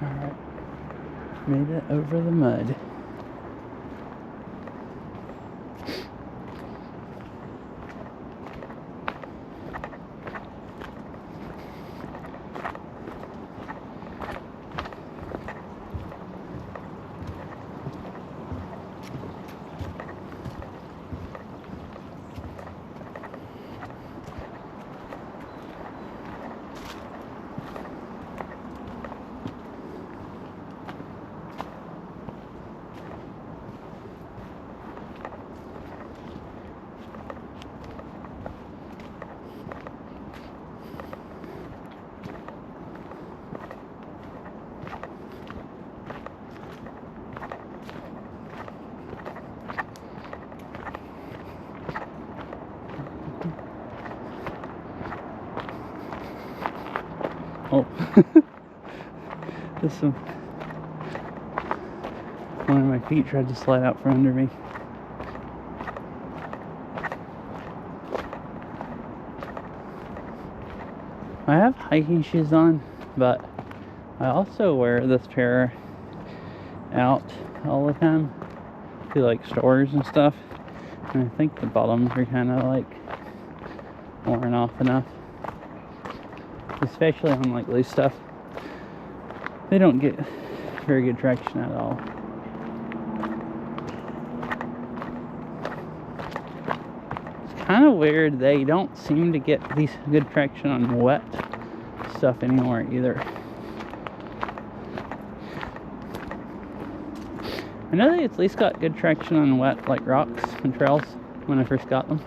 Alright, made it over the mud. This one of my feet tried to slide out from under me. I have hiking shoes on, but I also wear this pair out all the time to like stores and stuff, and I think the bottoms are kind of like worn off enough, especially on like loose stuff. They don't get very good traction at all. It's kind of weird, they don't seem to get these good traction on wet stuff anymore either. I know they at least got good traction on wet like rocks and trails when I first got them.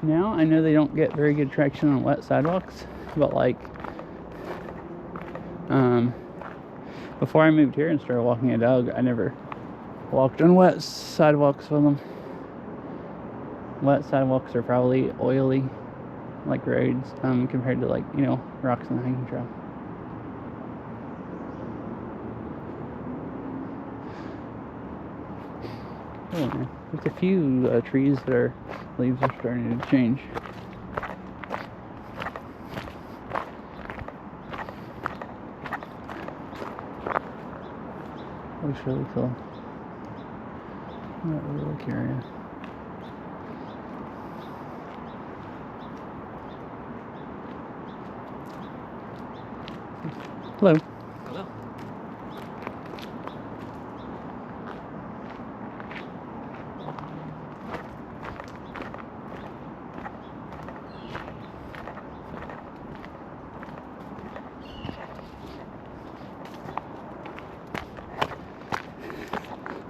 Now I know they don't get very good traction on wet sidewalks, but like before I moved here and started walking a dog, I never walked on wet sidewalks with them. Wet sidewalks are probably oily like roads compared to like, you know, rocks on the hiking trail. Oh, man. There's a few trees that are leaves are starting to change. Looks really cool. That little area. Hello. Hello.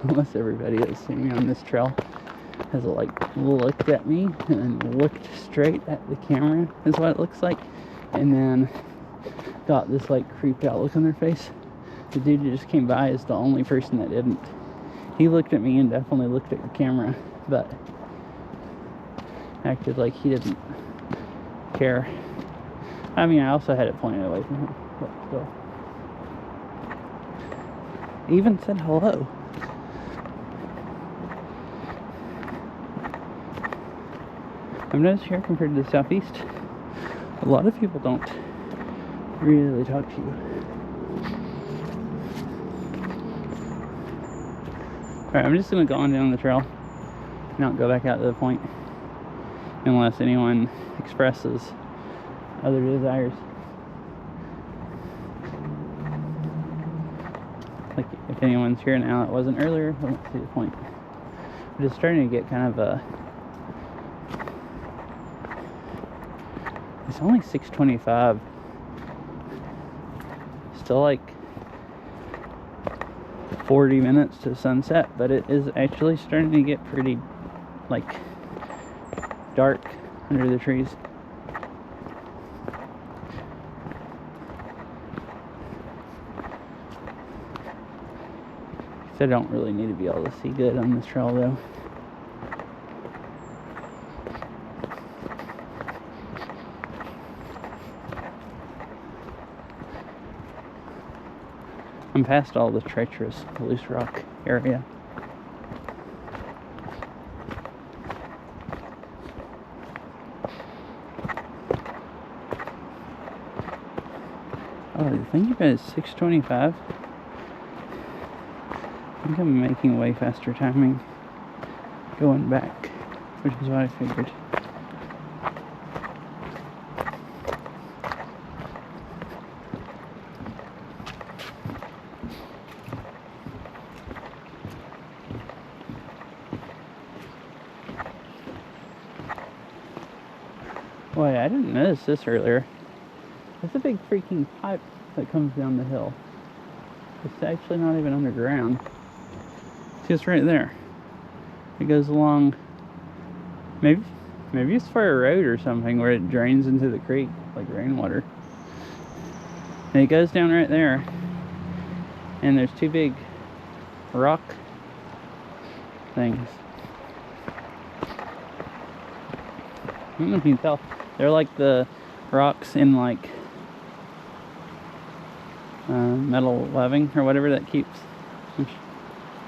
Almost everybody that's seen me on this trail has like looked at me and looked straight at the camera is what it looks like, and then got this like creeped out look on their face. The dude who just came by is the only person that didn't. He looked at me and definitely looked at the camera, but acted like he didn't care. I mean, I also had it pointed away from him, but still. Even said hello. I've noticed here compared to the southeast, a lot of people don't really talk to you. Alright, I'm just gonna go on down the trail, not go back out to the point unless anyone expresses other desires. Like if anyone's here now that wasn't earlier, I won't see the point. I'm just starting to get kind of a... It's only 6:25. Still like 40 minutes to sunset, but it is actually starting to get pretty like dark under the trees. So I don't really need to be able to see good on this trail though. I'm past all the treacherous loose rock area. Oh, I think about it, 6:25. I think I'm making way faster timing going back, which is what I figured. Boy, I didn't notice this earlier. There's a big freaking pipe that comes down the hill. It's actually not even underground. It's just right there. It goes along, maybe it's for a road or something where it drains into the creek like rainwater. And it goes down right there. And there's two big rock things. I don't know if you can tell. They're like the rocks in like metal webbing or whatever that keeps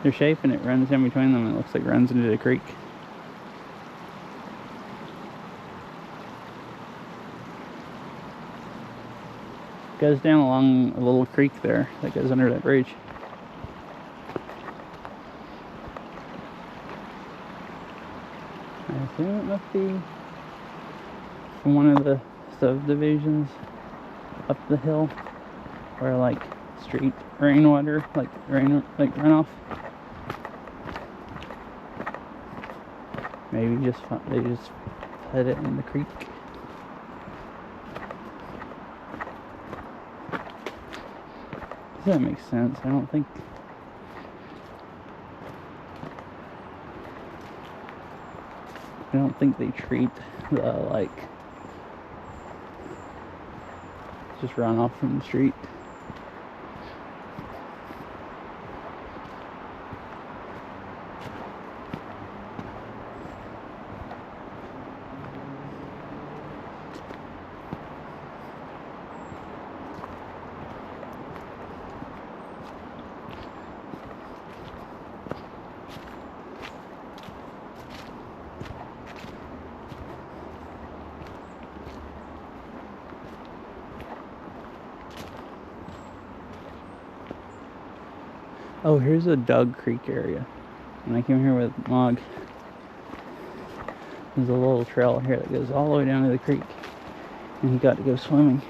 their shape, and it runs in between them, and it looks like it runs into the creek. Goes down along a little creek there that goes under that bridge. I assume it must be from one of the subdivisions up the hill where like street rainwater, like runoff. Maybe they just put it in the creek. Does that make sense? I don't think. They treat the like just runoff from the street. Oh, here's a Dug Creek area. When I came here with Mog, there's a little trail here that goes all the way down to the creek, and he got to go swimming.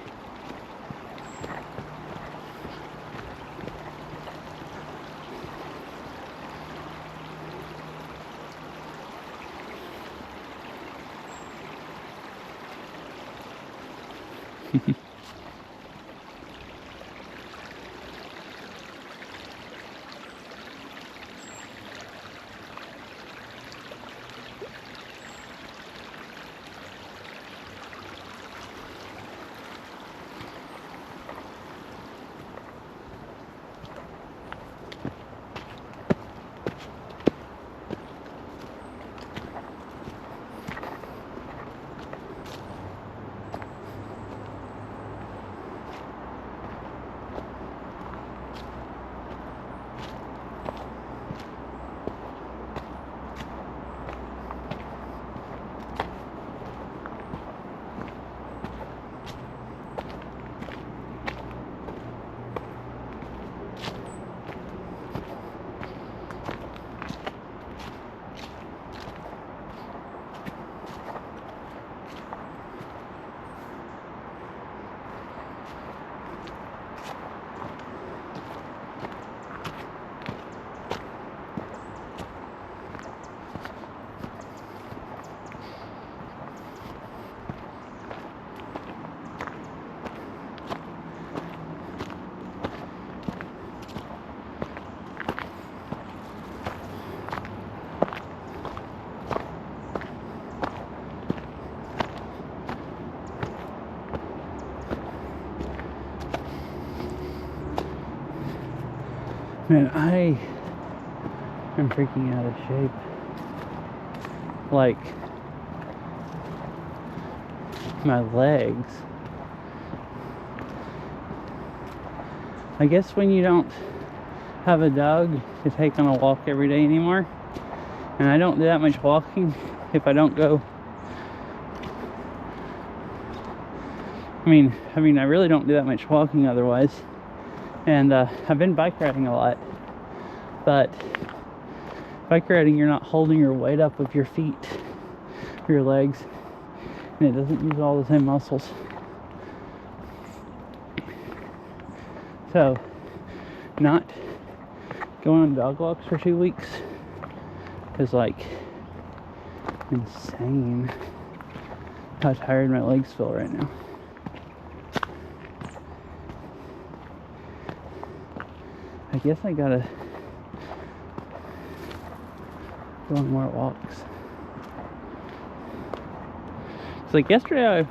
Man, I am freaking out of shape. Like, my legs. I guess when you don't have a dog to take on a walk every day anymore, and I don't do that much walking if I don't go. I mean, I really don't do that much walking otherwise. And I've been bike riding a lot, but bike riding, you're not holding your weight up with your feet, your legs, and it doesn't use all the same muscles. So, not going on dog walks for 2 weeks is like insane how tired my legs feel right now. I guess I gotta go on more walks. It's like yesterday I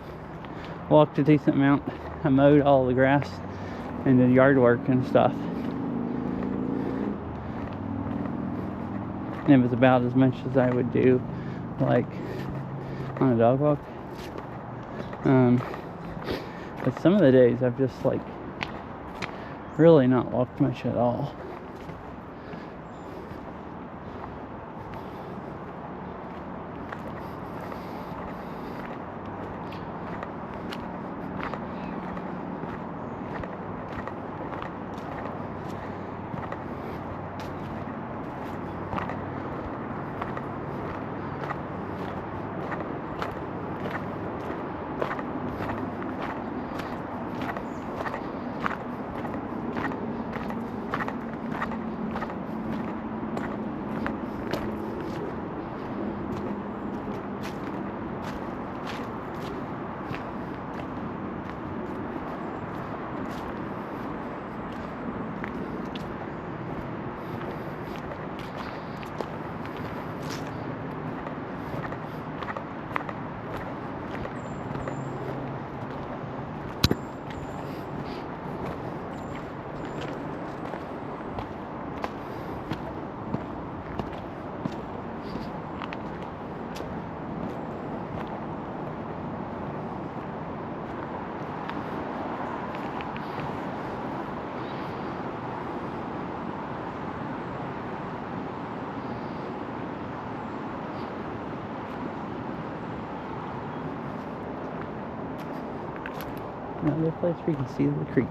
walked a decent amount. I mowed all the grass and did yard work and stuff. And it was about as much as I would do like on a dog walk. But some of the days I've just like really not walked much at all. Another place where you can see the creek.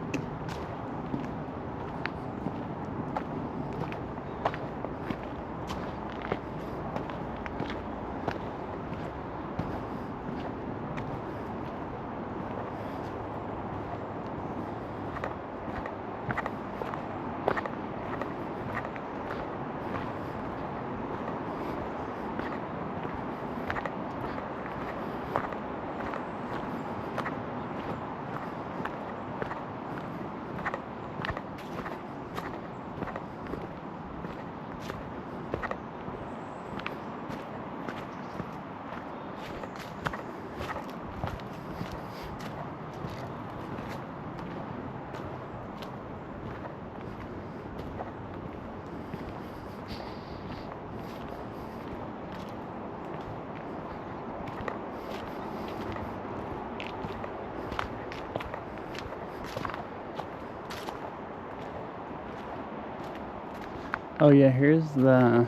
Oh yeah, here's the,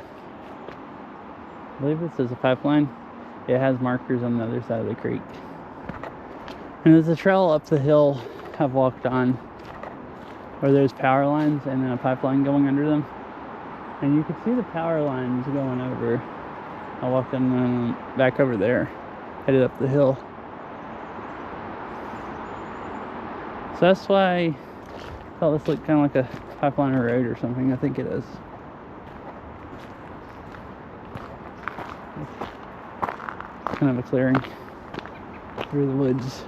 I believe this is a pipeline. It has markers on the other side of the creek. And there's a trail up the hill I've walked on where there's power lines and then a pipeline going under them. And you can see the power lines going over. I walked on them back over there, headed up the hill. So that's why I thought this looked kind of like a pipeline or road or something. I think it is. Kind of a clearing through the woods.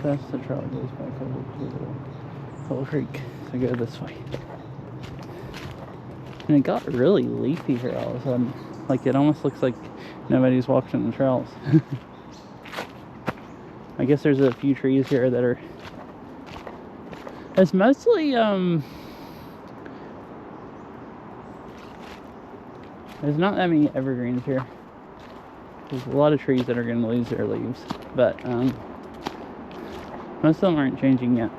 That's the trail that goes back over to the Coal Creek. So go this way. And it got really leafy here all of a sudden. Like it almost looks like nobody's walking the trails. I guess there's a few trees here that are... It's mostly, there's not that many evergreens here. There's a lot of trees that are going to lose their leaves. But, most of them aren't changing yet.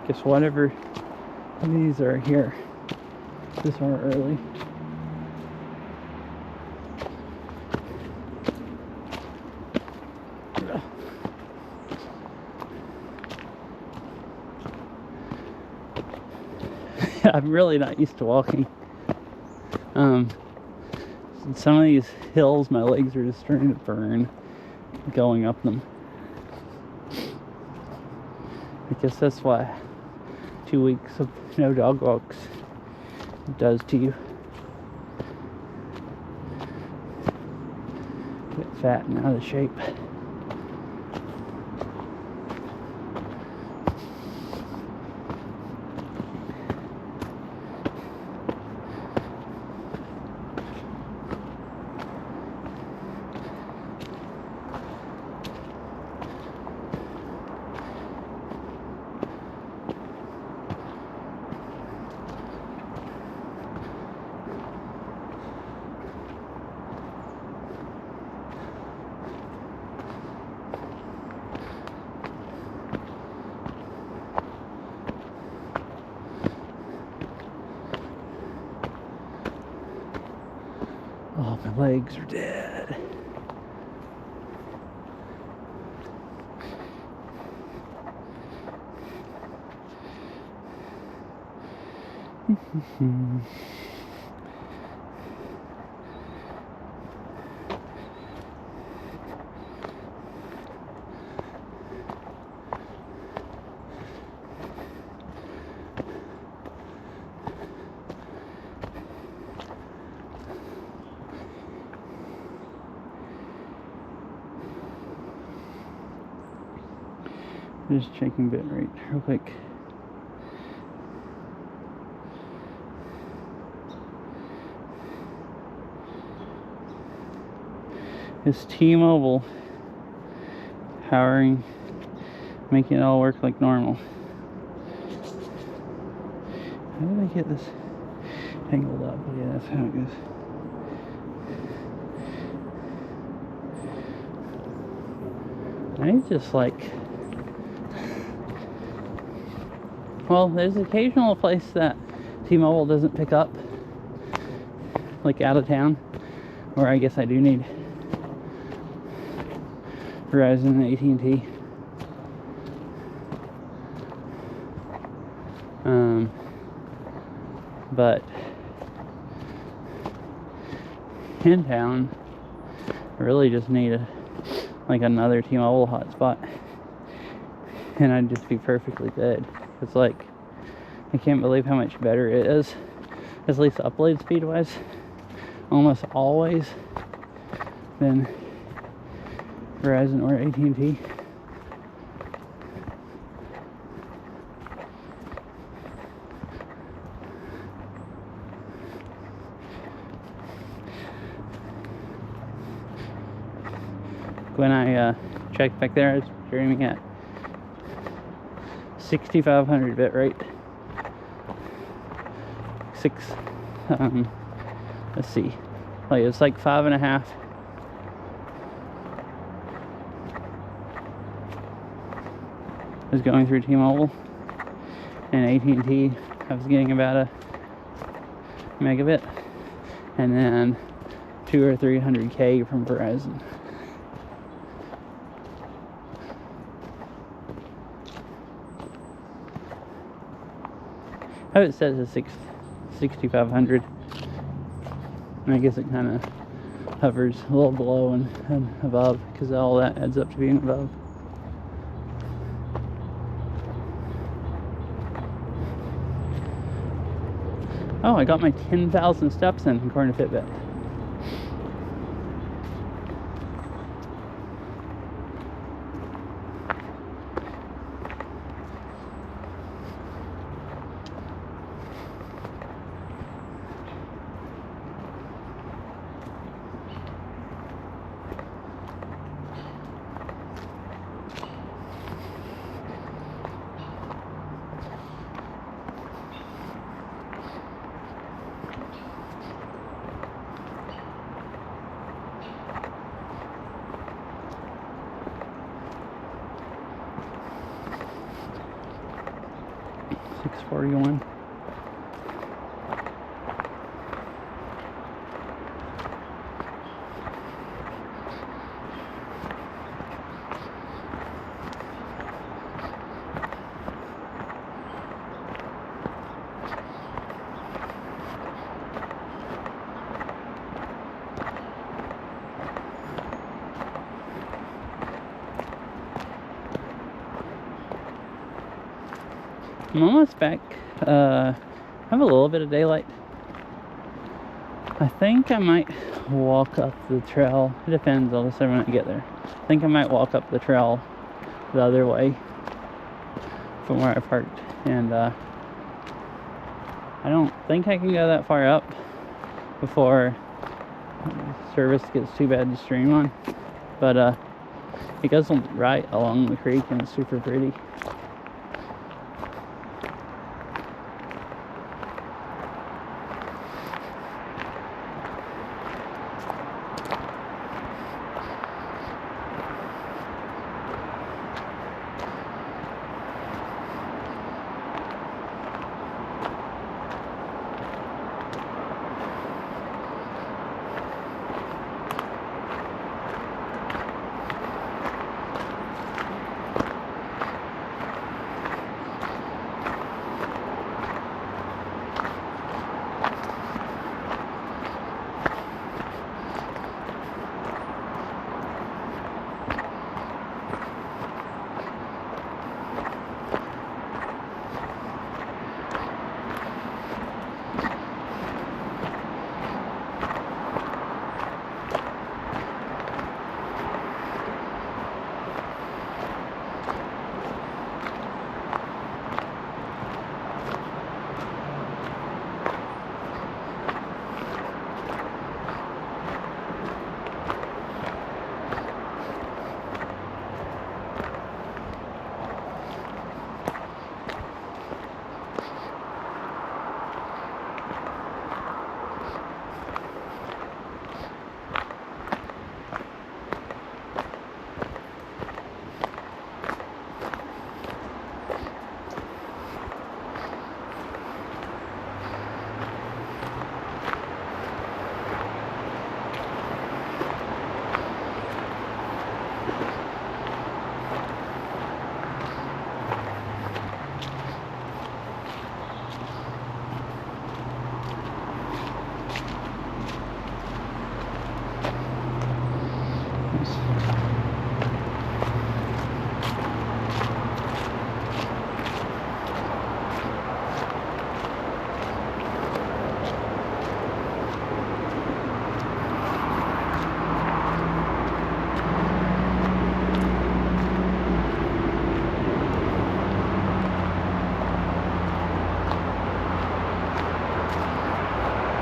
Guess whatever these are here this far early. I'm really not used to walking Some of these hills, my legs are just starting to burn going up them. I guess that's what 2 weeks of no dog walks does to you. Get fat and out of shape. Oh, my legs are dead. Just checking bit rate real quick. Is T-Mobile powering, making it all work like normal? How did I get this angled up? Yeah, that's how it goes. I just like, well, there's an occasional place that T-Mobile doesn't pick up, like out of town, or I guess I do need Verizon and AT&T. But in town, I really just need like another T-Mobile hotspot, and I'd just be perfectly good. It's like, I can't believe how much better it is, at least upload speed wise, almost always, than Verizon or AT&T. When I checked back there, I was streaming at 6500 bit rate. Let's see, like it's like 5.5. Was going through T-Mobile, and AT&T I was getting about a megabit, and then 200 or 300K from Verizon. Oh, it says it's 6,500, and I guess it kind of hovers a little below and above, because all that adds up to being above. Oh, I got my 10,000 steps in according to Fitbit. $641. I'm almost back. I have a little bit of daylight. I think I might walk up the trail. It depends. I'll decide when I get there. I think I might walk up the trail the other way from where I parked. And I don't think I can go that far up before service gets too bad to stream on. But it goes right along the creek and it's super pretty.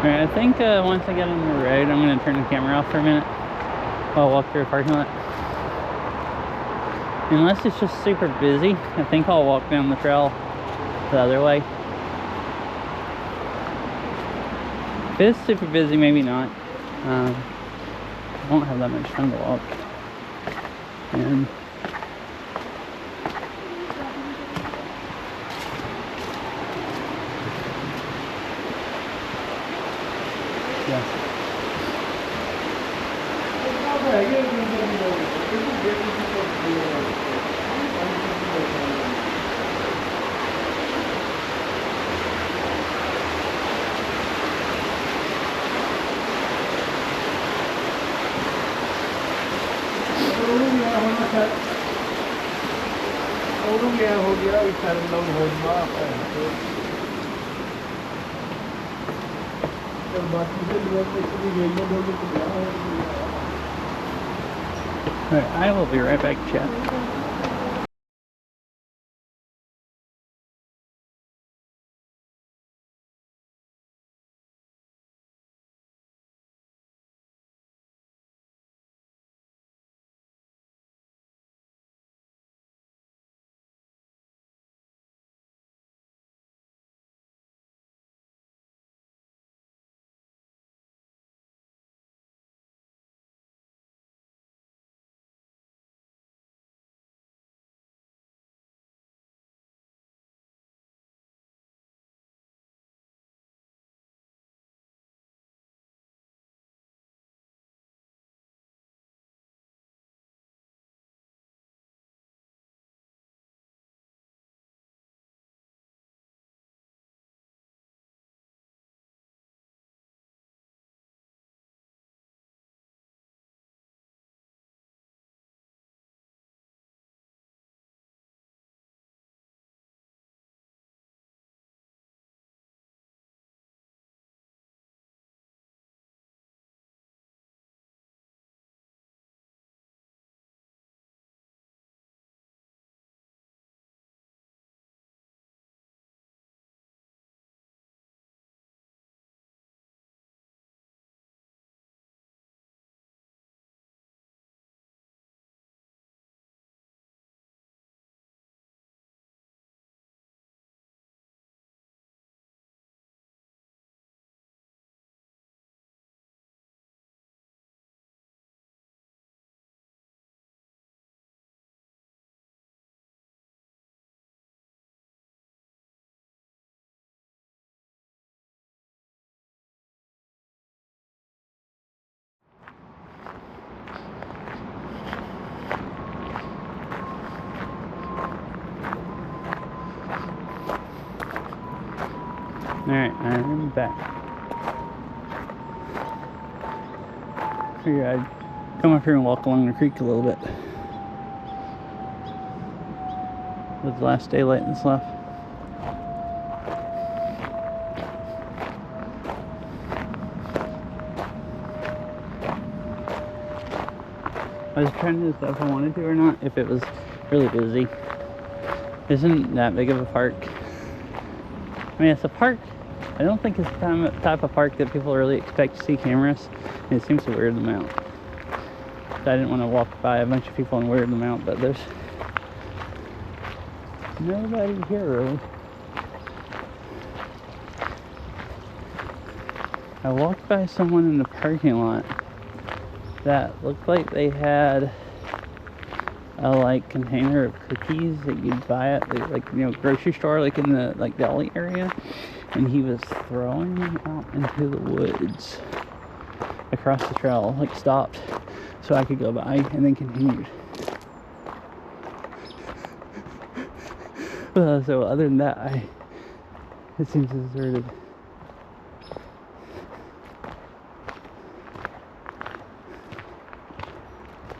Alright, I think once I get on the road, I'm going to turn the camera off for a minute while I walk through a parking lot. Unless it's just super busy, I think I'll walk down the trail the other way. If it's super busy, maybe not. I won't have that much time to walk. And yeah. Alright, I will be right back, chat. Alright, I'm back. Figured I'd come up here and walk along the creek a little bit. It was the last daylight that's left. I was trying to decide if I wanted to or not, if it was really busy. Isn't that big of a park. I mean, it's a park. I don't think it's the type of park that people really expect to see cameras. And it seems to weird them out. So I didn't want to walk by a bunch of people and weird them out, but there's nobody here really. I walked by someone in the parking lot that looked like they had a like container of cookies that you'd buy at the, like, you know, grocery store, like in the like deli area, and he was throwing them out into the woods across the trail, like stopped so I could go by and then continued. So other than that, it seems deserted.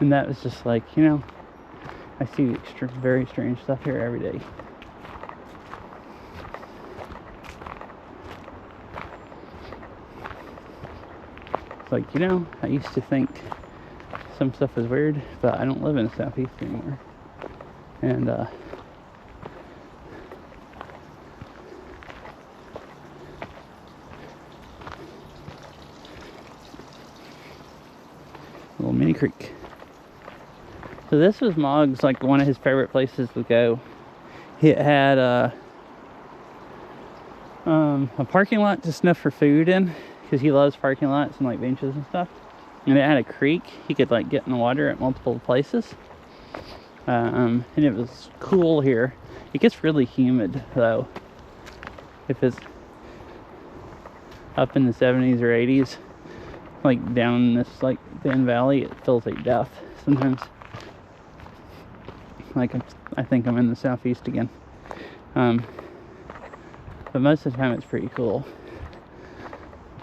And that was just like, you know, I see very strange stuff here every day. It's like, you know, I used to think some stuff was weird, but I don't live in the Southeast anymore. And, little mini creek. So this was Mog's, like, one of his favorite places to go. It had a parking lot to sniff for food in, because he loves parking lots and like benches and stuff. And it had a creek. He could like get in the water at multiple places. And it was cool here. It gets really humid though. If it's up in the 70s or 80s, like down this like thin valley, it feels like death sometimes. Like I think I'm in the Southeast again. But most of the time it's pretty cool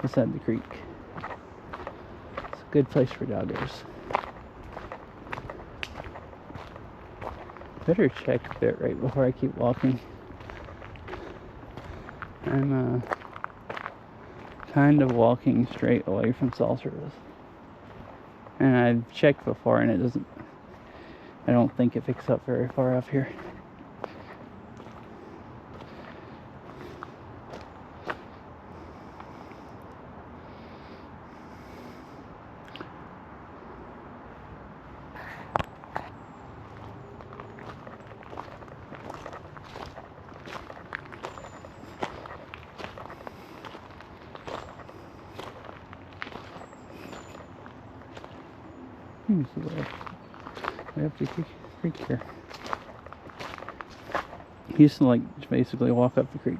beside the creek. It's a good place for doggos. Better check a bit right before I keep walking. I'm kind of walking straight away from cell service. And I've checked before and it doesn't, I don't think it picks up very far up here. Let me see way up the creek here. He used to like basically walk up the creek.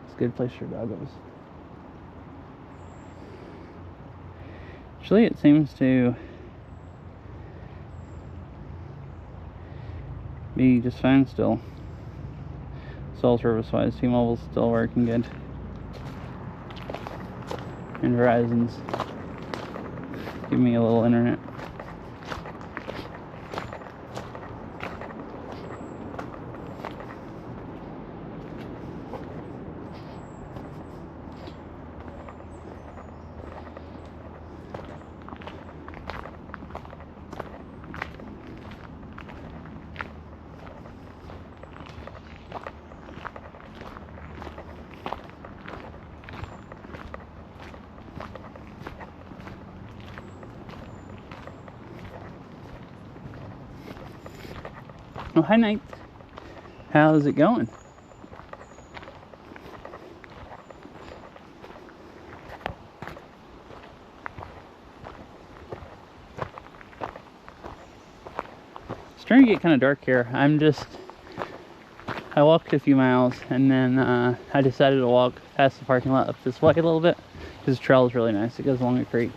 It's a good place for doggos. Actually, it seems to be just fine still. Cell service wise, T-Mobile's still working good. And Verizon's give me a little internet. Oh, hi, Nate. How's it going? It's starting to get kind of dark here. I walked a few miles and then I decided to walk past the parking lot up this way a little bit because the trail is really nice. It goes along the creek.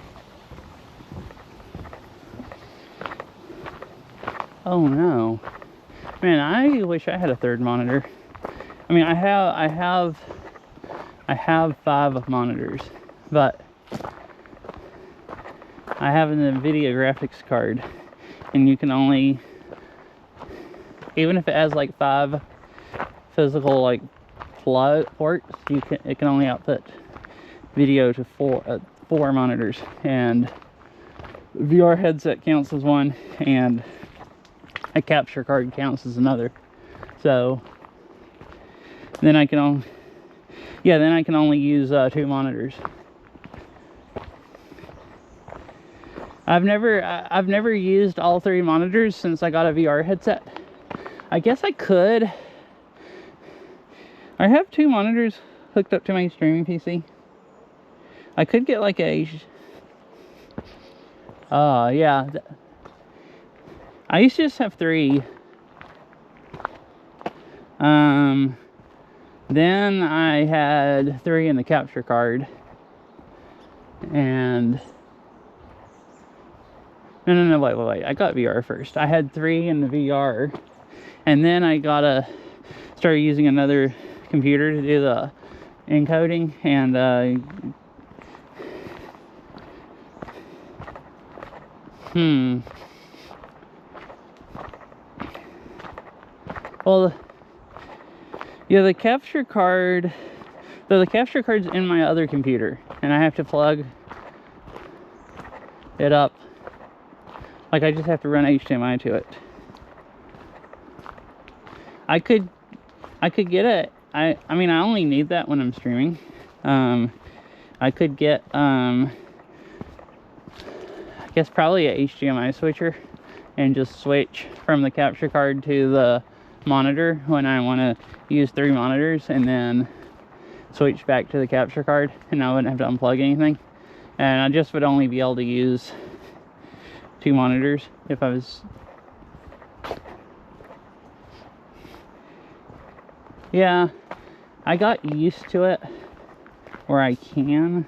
Oh no. Man, I wish I had a third monitor. I mean, I have I have 5 monitors, but I have an NVIDIA graphics card, and you can only, even if it has like 5 physical like ports, it can only output video to 4 monitors, and VR headset counts as one, and a capture card counts as another. So then I can only use 2 monitors. I've never used all 3 monitors since I got a VR headset. I guess I could. I have 2 monitors hooked up to my streaming PC. I could get like a yeah. I used to just have 3. Then I had 3 in the capture card, and no, wait. I got VR first. I had 3 in the VR, and then I started using another computer to do the encoding, and well, yeah, the capture card's in my other computer, and I have to plug it up. Like, I just have to run HDMI to it. I could get it. I mean, I only need that when I'm streaming. I could get I guess probably a HDMI switcher, and just switch from the capture card to the monitor when I want to use 3 monitors, and then switch back to the capture card, and I wouldn't have to unplug anything, and I just would only be able to use 2 monitors if I was. Yeah, I got used to it where I can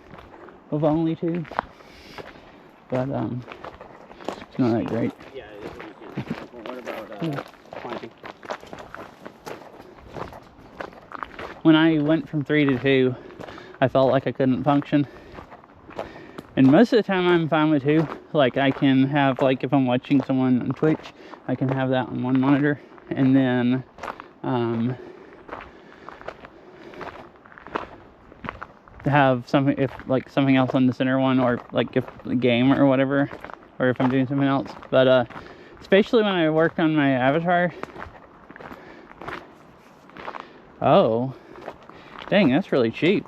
with only 2, but it's not that great. Yeah, it is what you can. Well, what about planking? When I went from 3 to 2, I felt like I couldn't function. And most of the time I'm fine with 2. Like, I can have, like, if I'm watching someone on Twitch, I can have that on 1 monitor, and then have something, if like something else on the center one, or like if the game or whatever, or if I'm doing something else. But especially when I worked on my avatar. Oh, dang, that's really cheap.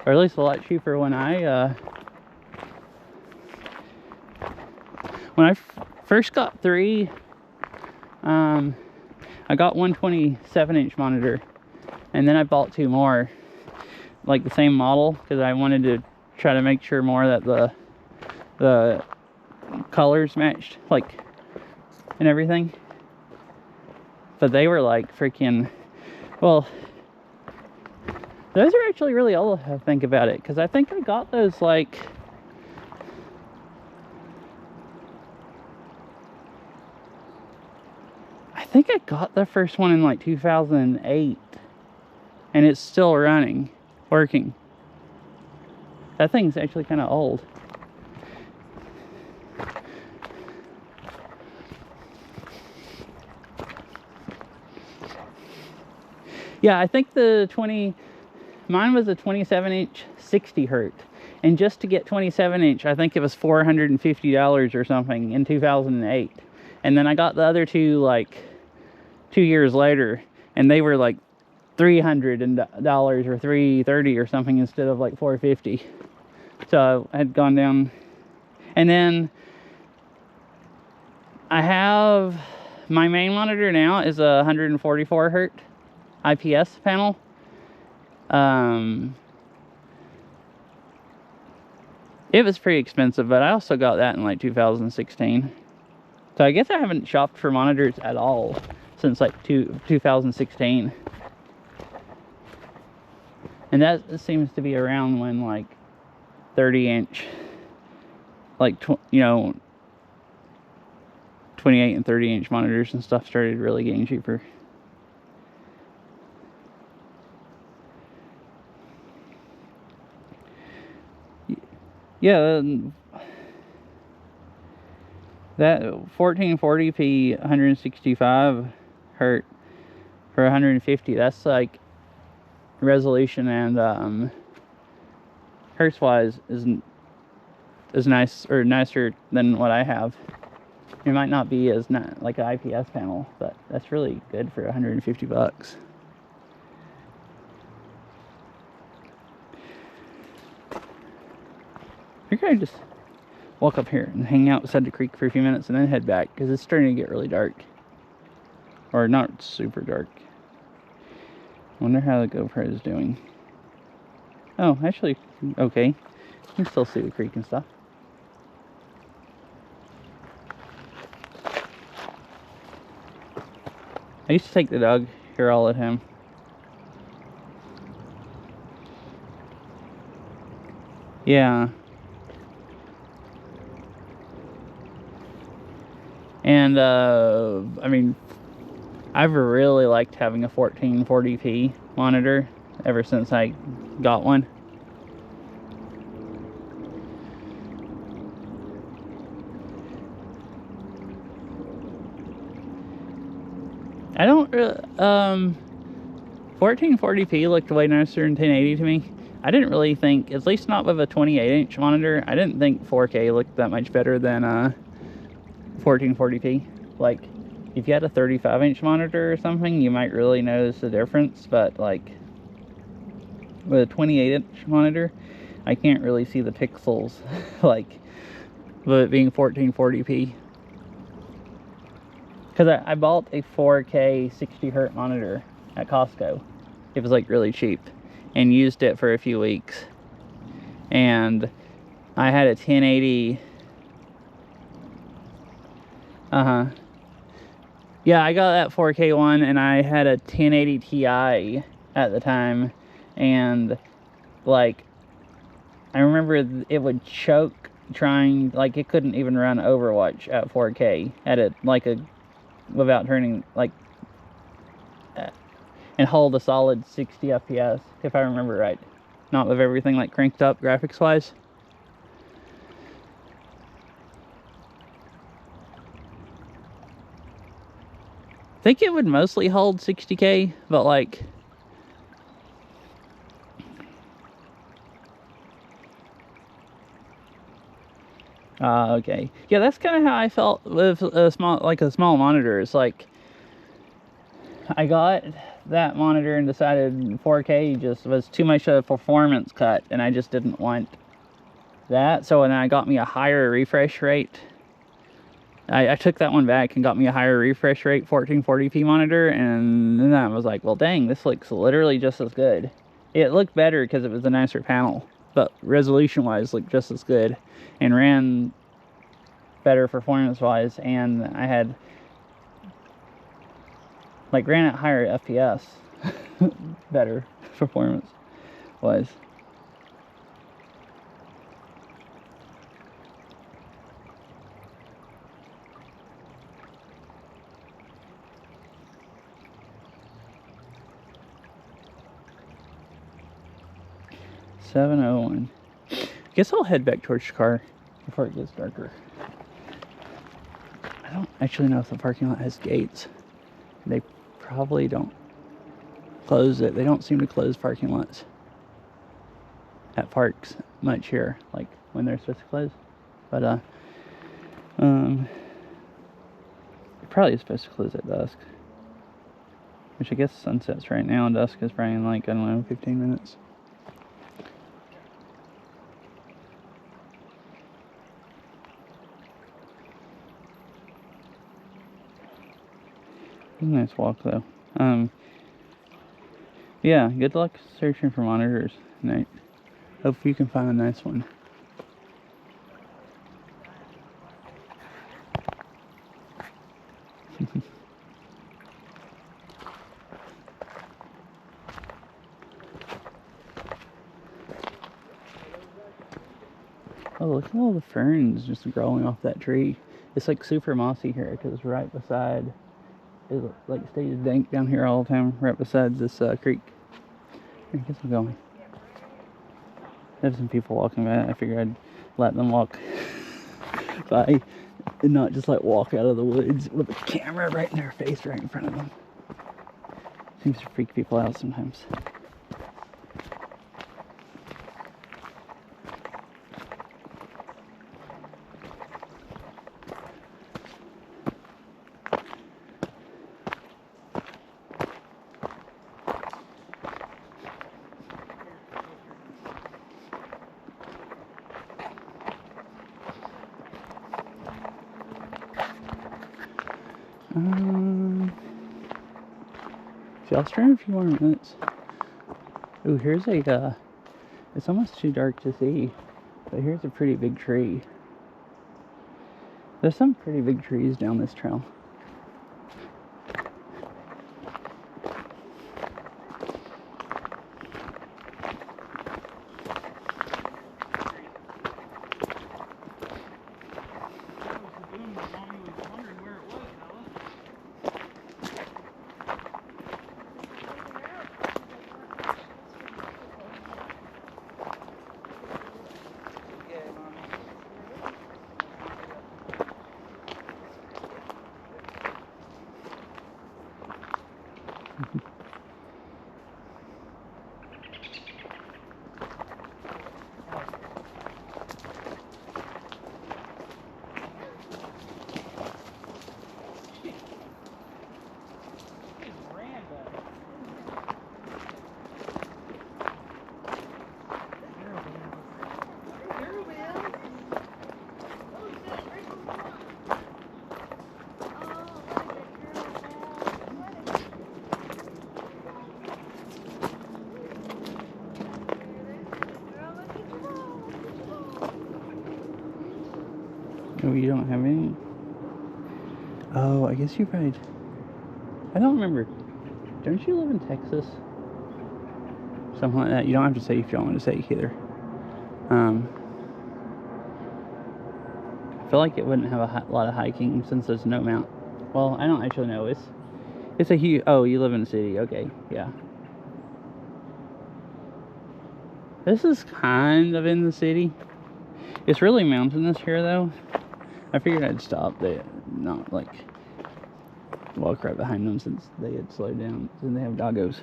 Or at least a lot cheaper when I first got 3. I got one 27-inch monitor, and then I bought 2 more, like the same model, because I wanted to try to make sure more that the colors matched, like, and everything. But they were like freaking, well, those are actually really old if I think about it, because I think I got those like, I think I got the first one in like 2008, and it's still running, working. That thing's actually kind of old. Yeah, I think mine was a 27-inch 60 hertz. And just to get 27-inch, I think it was $450 or something in 2008. And then I got the other 2 like 2 years later, and they were like $300 or $330 or something instead of like $450. So I had gone down. And then I have my main monitor now is a 144 hertz IPS panel. It was pretty expensive, but I also got that in like 2016. So I guess I haven't shopped for monitors at all since like 2016. And that seems to be around when like 30-inch, like, 28 and 30-inch monitors and stuff started really getting cheaper. Yeah, that 1440p 165 hertz for 150. That's like resolution and hertz wise isn't as nice or nicer than what I have. It might not be as not like an IPS panel, but that's really good for 150 bucks. I think I just walk up here and hang out beside the creek for a few minutes and then head back because it's starting to get really dark. Or not super dark. Wonder how the GoPro is doing. Oh, actually, okay. You can still see the creek and stuff. I used to take the dog here all the time. Yeah. And, I mean, I've really liked having a 1440p monitor ever since I got one. I don't really, 1440p looked way nicer than 1080 to me. I didn't really think, at least not with a 28-inch monitor, I didn't think 4K looked that much better than 1440p. Like, if you had a 35-inch monitor or something, you might really notice the difference, but like, with a 28-inch monitor, I can't really see the pixels, like, with it being 1440p. Because I bought a 4K 60 hertz monitor at Costco. It was like really cheap, and used it for a few weeks. And I had a 1080. Yeah, I got that 4K one, and I had a 1080 Ti at the time, and like, I remember it would choke trying, like, it couldn't even run Overwatch at 4K at it, like a, without turning, like, and hold a solid 60 FPS, if I remember right. Not with everything like cranked up graphics wise. I think it would mostly hold 60K, but like, okay. Yeah, that's kind of how I felt with a small monitor. It's like, I got that monitor and decided 4K just was too much of a performance cut, and I just didn't want that. So then I got me a higher refresh rate. I took that one back and got me a higher refresh rate 1440p monitor, and then I was like, well, dang, this looks literally just as good. It looked better because it was a nicer panel, but resolution wise looked just as good and ran better performance wise, and I had like ran at higher FPS better performance wise. $701. Guess I'll head back towards the car before it gets darker. I don't actually know if the parking lot has gates. They probably don't close it. They don't seem to close parking lots at parks much here, like when they're supposed to close. But it probably is supposed to close at dusk. Which I guess sunset's right now, and dusk is probably in like, I don't know, 15 minutes. It's a nice walk though. Yeah, good luck searching for monitors tonight. Hope you can find a nice one. Oh, look at all the ferns just growing off that tree. It's like super mossy here because it's right beside, it like stays dank down here all the time, right beside this creek. I guess I'm going. There's some people walking by. I figured I'd let them walk by and not just like walk out of the woods with a camera right in their face, right in front of them. Seems to freak people out sometimes. See, I'll stream a few more minutes. Ooh, here's a, it's almost too dark to see, but here's a pretty big tree. There's some pretty big trees down this trail. Oh, you don't have any? Oh, I guess you probably... I don't remember. Don't you live in Texas? Something like that. You don't have to say if you don't want to say either. I feel like it wouldn't have a lot of hiking since there's no mount. Well, I don't actually know. It's a huge... Oh, you live in the city. Okay, yeah. This is kind of in the city. It's really mountainous here, though. I figured I'd stop there, not like walk right behind them since they had slowed down. And they have doggos.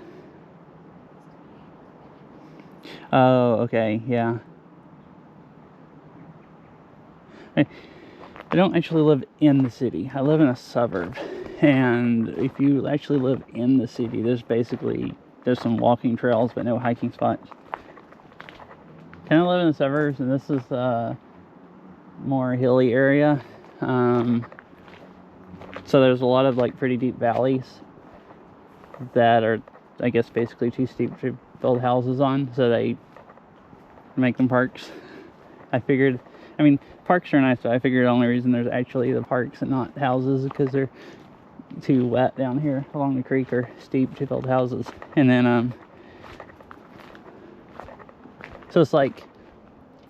Oh, okay, yeah. I don't actually live in the city. I live in a suburb. And if you actually live in the city, there's some walking trails, but no hiking spots. Kind of live in the suburbs, and this is more hilly area. So there's a lot of like pretty deep valleys that are, I guess, basically too steep to build houses on, so they make them parks. I mean, parks are nice, but I figured the only reason there's actually the parks and not houses is because they're too wet down here along the creek or steep to build houses. And then so it's like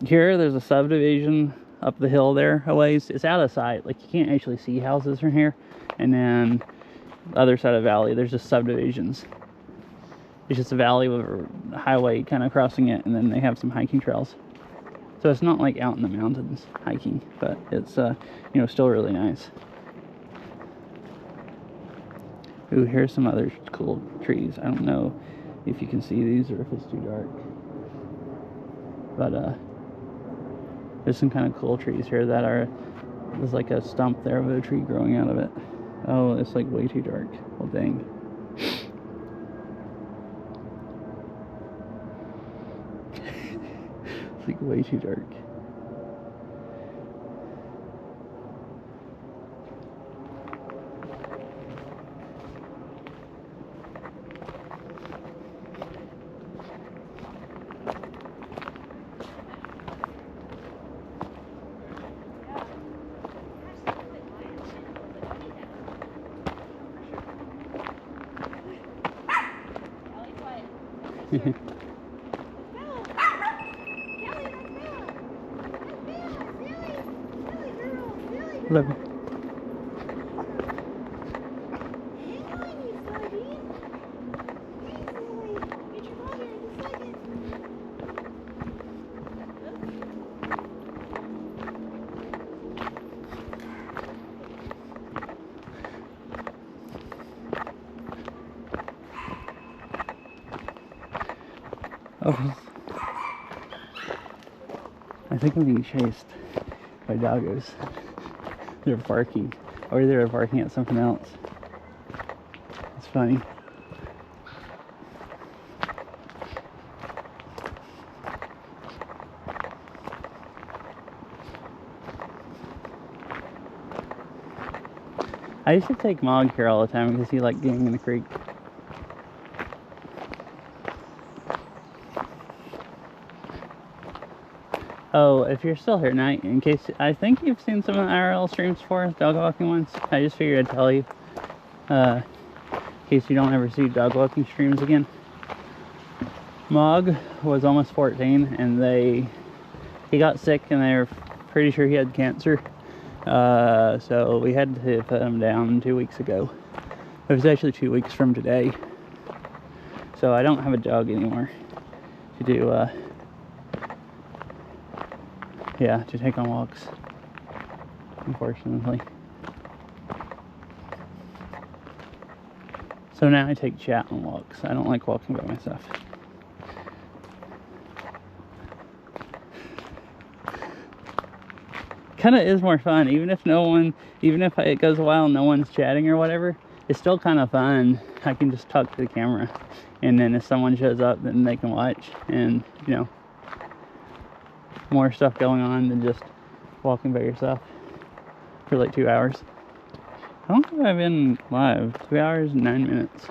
here there's a subdivision up the hill there a ways. It's out of sight, like you can't actually see houses from here. And then the other side of the valley, there's just subdivisions. It's just a valley with a highway kind of crossing it, and then they have some hiking trails. So it's not like out in the mountains hiking, but it's you know, still really nice. Ooh, here's some other cool trees. I don't know if you can see these or if it's too dark, but there's some kind of cool trees here that there's like a stump there with a tree growing out of it. Oh, it's like way too dark. Well, dang. It's like way too dark. Love you. Oh. I think I'm being chased by doggos. They're barking. Or they're barking at something else. It's funny. I used to take Mog here all the time because he liked getting in the creek. Oh, if you're still here tonight, in case, I think you've seen some of the IRL streams before, dog walking ones. I just figured I'd tell you, in case you don't ever see dog walking streams again. Mog was almost 14, and he got sick, and they were pretty sure he had cancer. So we had to put him down 2 weeks ago. It was actually 2 weeks from today. So I don't have a dog anymore to do, yeah, to take on walks, unfortunately. So now I take Chat on walks. I don't like walking by myself. Kind of is more fun, even if it goes a while and no one's chatting or whatever. It's still kind of fun. I can just talk to the camera, and then if someone shows up, then they can watch, and you know, more stuff going on than just walking by yourself for like 2 hours. How long have I been live? 2 hours and 9 minutes.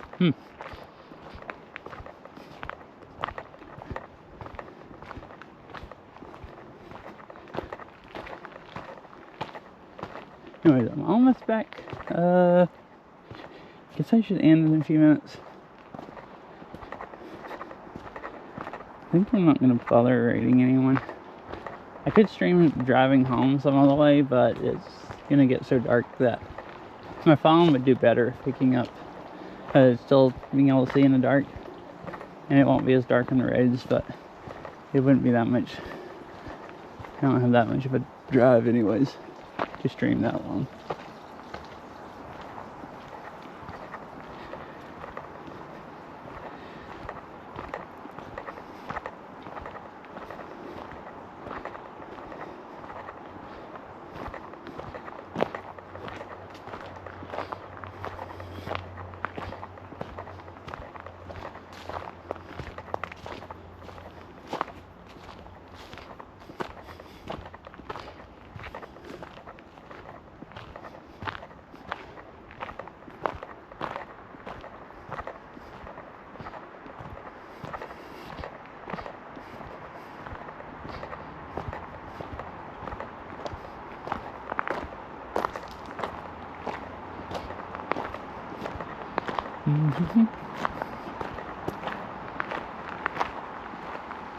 Anyways, I'm almost back. Guess I should end in a few minutes. I think I'm not gonna bother rating anyone. I could stream driving home some of the way, but it's gonna get so dark that my phone would do better picking up, still being able to see in the dark, and it won't be as dark on the roads, but it wouldn't be that much. I don't have that much of a drive anyways to stream that long.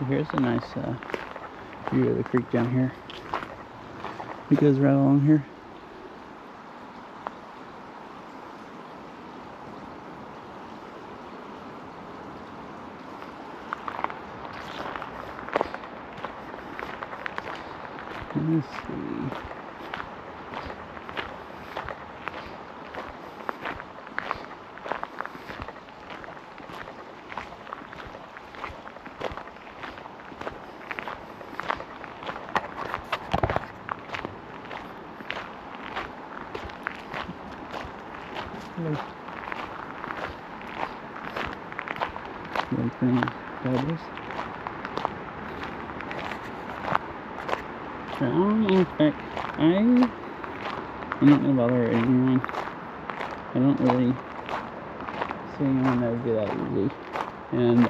Here's a nice view of the creek down here. It goes right along here. Let's see. I'm almost back. I'm not gonna bother anyone. I don't really see anyone that would be that easy. And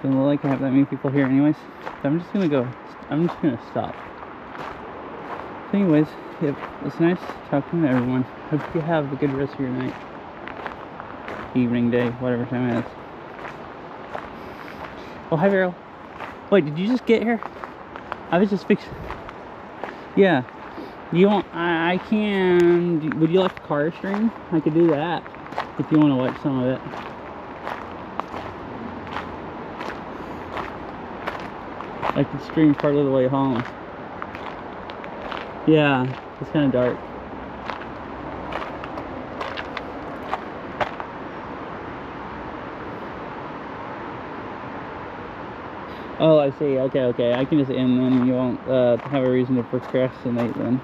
doesn't look like I have that many people here anyways. So I'm just gonna stop. So anyways, yep, it's nice talking to everyone. Hope you have a good rest of your night, evening, day, whatever time it is. Oh, hi, Vero. Wait, did you just get here? I was just fixing. Yeah. You want? I can. Would you like a car stream? I could do that if you want to watch some of it. I could stream part of the way home. Yeah, it's kind of dark. Oh, I see. Okay, okay. I can just end then. You won't have a reason to procrastinate then.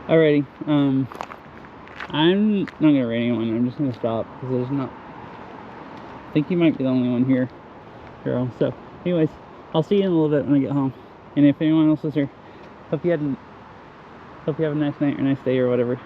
Alrighty. I'm not gonna rate anyone. I'm just gonna stop because there's not. I think you might be the only one here, girl. So, anyways, I'll see you in a little bit when I get home. And if anyone else is here, hope you have a nice night or nice day or whatever.